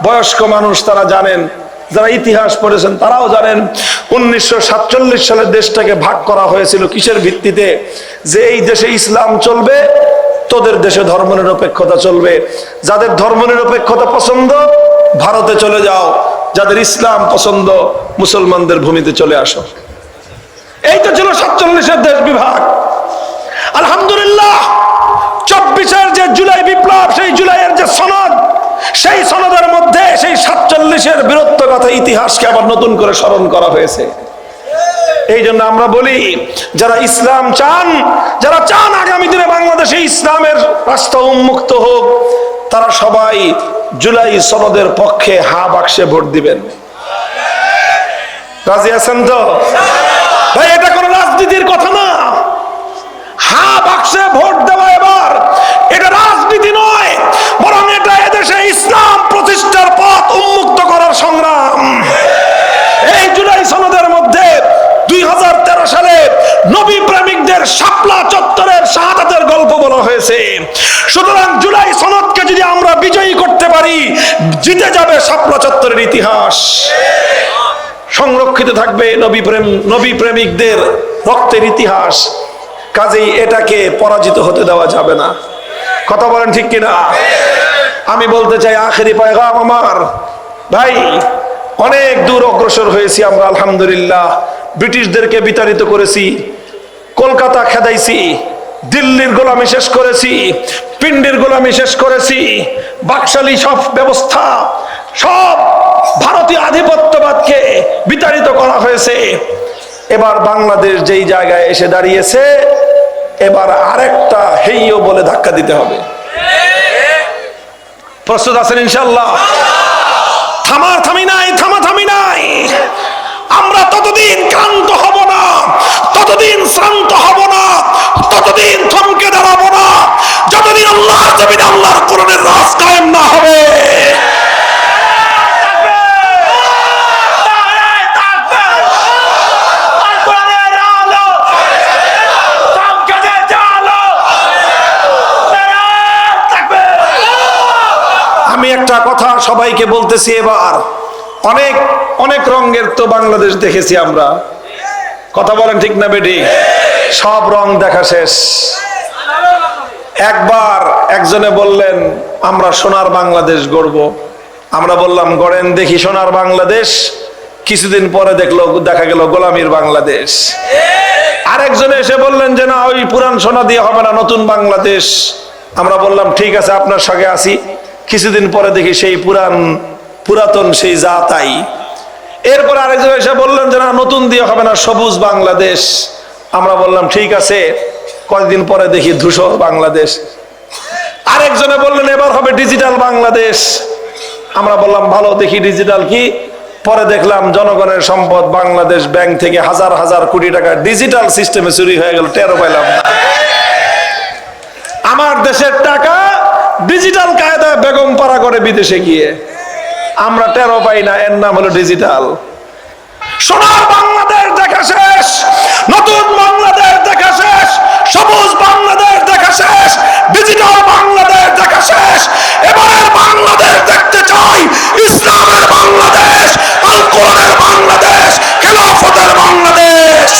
বয়স্ক মানুষ তারা জানেন, যারা ইতিহাস পড়েছেন তারাও জানেন, 1947 সালে দেশটাকে ভাগ করা হয়েছিল কিসের ভিত্তিতে? যে এই দেশে ইসলাম চলবে, তোদের দেশে ধর্মনিরপেক্ষতা চলবে। যাদের ধর্মনিরপেক্ষতা পছন্দ ভারতে চলে যাও, যাদের ইসলাম পছন্দ মুসলমানদের ভূমিতে চলে আসো। এই তো ছিল 47-এর দেশ বিভাগ। আলহামদুলিল্লাহ 24-এর যে জুলাই বিপ্লব, সেই জুলাইয়ের যে সনদ, সেই সনদের মধ্যে সেই 47-এর বীরত্বগাথা ইতিহাসকে আবার নতুন করে স্মরণ করা হয়েছে। এই জন্য আমরা বলি, যারা ইসলাম চান, যারা চান আগামী দিনে বাংলাদেশে ইসলামের রাস্তা উন্মুক্ত হোক, তারা সবাই জুলাই সনদের পক্ষে হা বাক্সে ভোট দিবেন। রাজি আছেন তো ভাই? এটা কোনো রাজনীতির কথা না। হা বাক্সে ভোট দেওয়া এবার এটা রাজনীতি নয়, বরং এটা এদেশে ইসলাম প্রতিষ্ঠার পথ উন্মুক্ত করার সংগ্রাম। এই জুলাই সনদের মধ্যে 2013 সালে নবী প্রেমিকদের শাপলা চত্বরের শাহাদাতের গল্প বলা হয়েছে। সুতরাং জুলাই সনদকে যদি আমরা বিজয়ী করতে পারি, জিতে যাবে শাপলা চত্বরের ইতিহাস, সংরক্ষিত থাকবে নবী প্রেমিকদের রক্তের ইতিহাস। কাজেই এটাকে পরাজিত হতে দেওয়া যাবে না। কথা বলেন ঠিক কিনা? আমি বলতে চাই আখেরি পয়গাম আমার ভাই, অনেক দূর অগ্রসর হয়েছি আমরা আলহামদুলিল্লাহ। ব্রিটিশদেরকে বিতাড়িত করেছি, কলকাতা খেদাইছি, দিল্লির গোলামি শেষ করেছি, পিন্ডির গোলামি শেষ করেছি, বাকশালী সব ব্যবস্থা সব ভারতীয় আধিপত্যবাদকে বিতাড়িত করা হয়েছে। এবার বাংলাদেশ যেই জায়গায় এসে দাঁড়িয়েছে, এবার আরেকটা হেইয় বলে ধাক্কা দিতে হবে। প্রস্তুত আছেন ইনশাআল্লাহ? থামাথামি নাই। আমরা ততদিন ক্লান্ত হব না, ততদিন শ্রান্ত হব না, ততদিন থমকে দাঁড়াবো না, যতদিন আল্লাহর জমিনে আল্লাহর কোরআনের রাজ কায়েম না হবে। আমি একটা কথা সবাইকে বলতেছি, এবার অনেক অনেক রঙের তো বাংলাদেশ দেখেছি আমরা, কথা বলেন ঠিক না বেটি? সব রং দেখা শেষ। একবার একজনে বললেন আমরা সোনার বাংলাদেশ গড়ব। আমরা বললাম গড়েন দেখি সোনার বাংলাদেশ। কিছুদিন পরে দেখা গেল গোলামীর বাংলাদেশ। আরেকজনে এসে বললেন যে না, ওই পুরান সোনা দিয়ে হবে না, নতুন বাংলাদেশ। আমরা বললাম ঠিক আছে, আপনার সঙ্গে আসি। কিছুদিন পরে দেখি সেই পুরাতন সেই যা তাই। এরপর আরেকজন এসে বললেন যে না, নতুন দিয়ে হবে না, সবুজ বাংলাদেশ। আমরা বললাম ঠিক আছে। কয়েকদিন পরে দেখি ধূসর বাংলাদেশ। আরেকজনে বললেন এবার হবে ডিজিটাল বাংলাদেশ। আমরা বললাম ভালো, দেখি ডিজিটাল কি। পরে দেখলাম জনগণের সম্পদ বাংলাদেশ ব্যাংক থেকে হাজার হাজার কোটি টাকা ডিজিটাল সিস্টেমে চুরি হয়ে গেল, টেরও পাইলাম না। আমার দেশের টাকা ডিজিটাল কায়দায় বেগম পাড়া করে বিদেশে গিয়ে আমরা টেরও পাই না, এর নাম হলো ডিজিটাল। সোনার বাংলাদেশ দেখা শেষ, নতুন বাংলাদেশ দেখা শেষ, সবুজ বাংলাদেশ দেখা শেষ, ডিজিটাল বাংলাদেশ দেখা শেষ। এবারের বাংলাদেশ দেখতে চাই ইসলামের বাংলাদেশ, আল কোরআনের বাংলাদেশ, খেলাফতের বাংলাদেশ।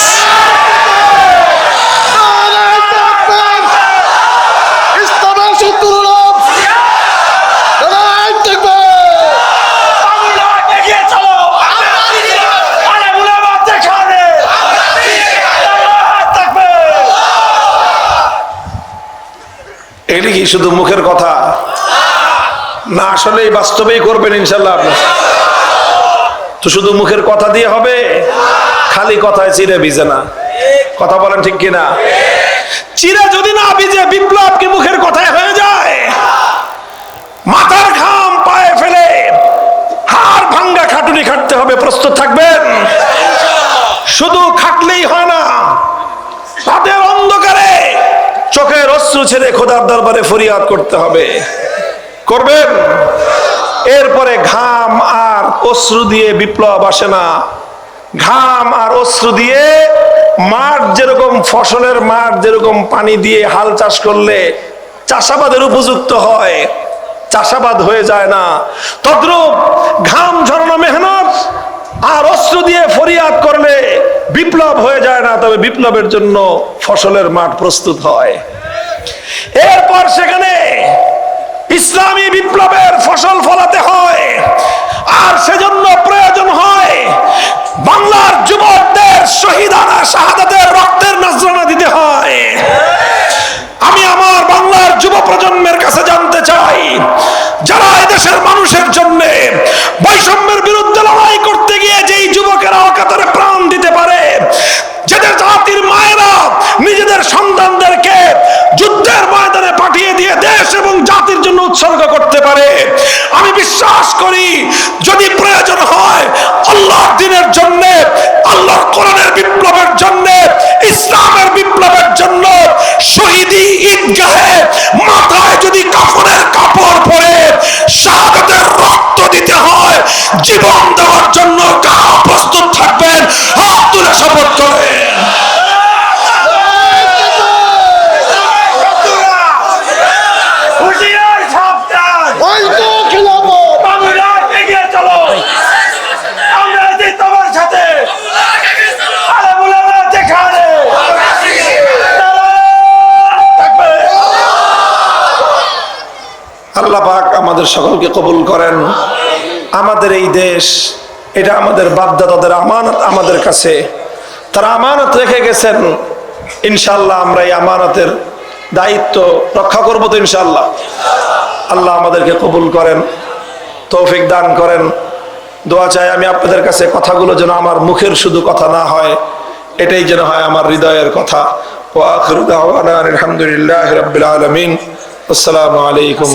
এটি কি শুধু মুখের কথা না, আসলে বাস্তবেই করবেন ইনশাল্লাহ? আপনার তো শুধু মুখের কথা দিয়ে হবে? খালি কথায় চিড়ে ভিজে না, কথা বলেন ঠিক কিনা? চিড়ে যদি না ভিজে বিপ্লব কি মুখের কথায় হয়ে যায়? মাথার ঘাম পায়ে ফেলে হাড় ভাঙ্গা খাটুনি খাটতে হবে। প্রস্তুত থাকবেন? শুধু খাটলেই হয় না, রাতের অন্ধকারে চোখের অশ্রু ছেড়ে খোদার দরবারে ফরিয়াদ করতে হবে। করবেন? এরপরে ঘাম আর অশ্রু দিয়ে বিপ্লব আসে না। ঘাম আর অশ্রু দিয়ে মাঠ যেরকম, ফসলের মাঠ যেরকম পানি দিয়ে হাল চাষ করলে চাষাবাদের উপযুক্ত হয়, চাষাবাদ হয়ে যায় না, তদ্রূপ ঘাম ঝরানো মেহনত আর অশ্রু দিয়ে ফরিয়াদ করলে বিপ্লব হয়ে যায় না, তবে বিপ্লবের জন্য ফসলের মাঠ প্রস্তুত হয়। এরপর সেখানে ইসলামী বিপ্লবের ফসল ফলাতে হয়, আর সেজন্য প্রয়োজন হয় বাংলার যুবকদের শহীদানা শাহাদাতের রক্তের নজরানা দিতে হয়। আমি আমার বাংলার যুব প্রজন্মের কাছে জানতে চাই, যারা এদেশের মানুষের জন্য বৈষম্যের বিরুদ্ধে লড়াই করতে গিয়ে যেই যুবকেরা অকাতরে প্রাণ দিতে পারে, যাদের জাতির মায়েরা নিজেদের সন্তানদেরকে যুদ্ধের ময়দানে পাঠিয়ে দিয়ে দেশ এবং জাতির জন্য উৎসর্গ করতে পারে, আমি বিশ্বাস করি যদি প্রয়োজন হয় আল্লাহর দ্বীনের জন্য, আল্লাহর কোরআনের বিপ্লবের জন্য, ইসলামের বিপ্লবের জন্য শহীদি ঈদগাহে মাথায় যদি কাফনের কাপড় পরে শাহাদাতের রক্ত দিতে হয়, জীবন দেওয়ার জন্য কারা প্রস্তুত থাকবেন? হাত তুলে শপথ করেন। আল্লাহ পাক আমাদের সকলকে কবুল করেন। আমাদের এই দেশ, এটা আমাদের বাপদাদাদের আমানত আমাদের কাছে, তারা আমানত রেখে গেছেন। ইনশাআল্লাহ আমরা এই আমানতের দায়িত্ব রক্ষা করব তো ইনশাআল্লাহ। আল্লাহ আমাদেরকে কবুল করেন। তৌফিক দান করেন। দোয়া চাই আমি আপনাদের কাছে কথাগুলো যেন আমার মুখের শুধু কথা না হয়, এটাই যেন হয় আমার হৃদয়ের কথা। ওয়া আখিরু দাওয়ানা আলহামদুলিল্লাহি রাব্বিল আলামিন। আসসালামু আলাইকুম।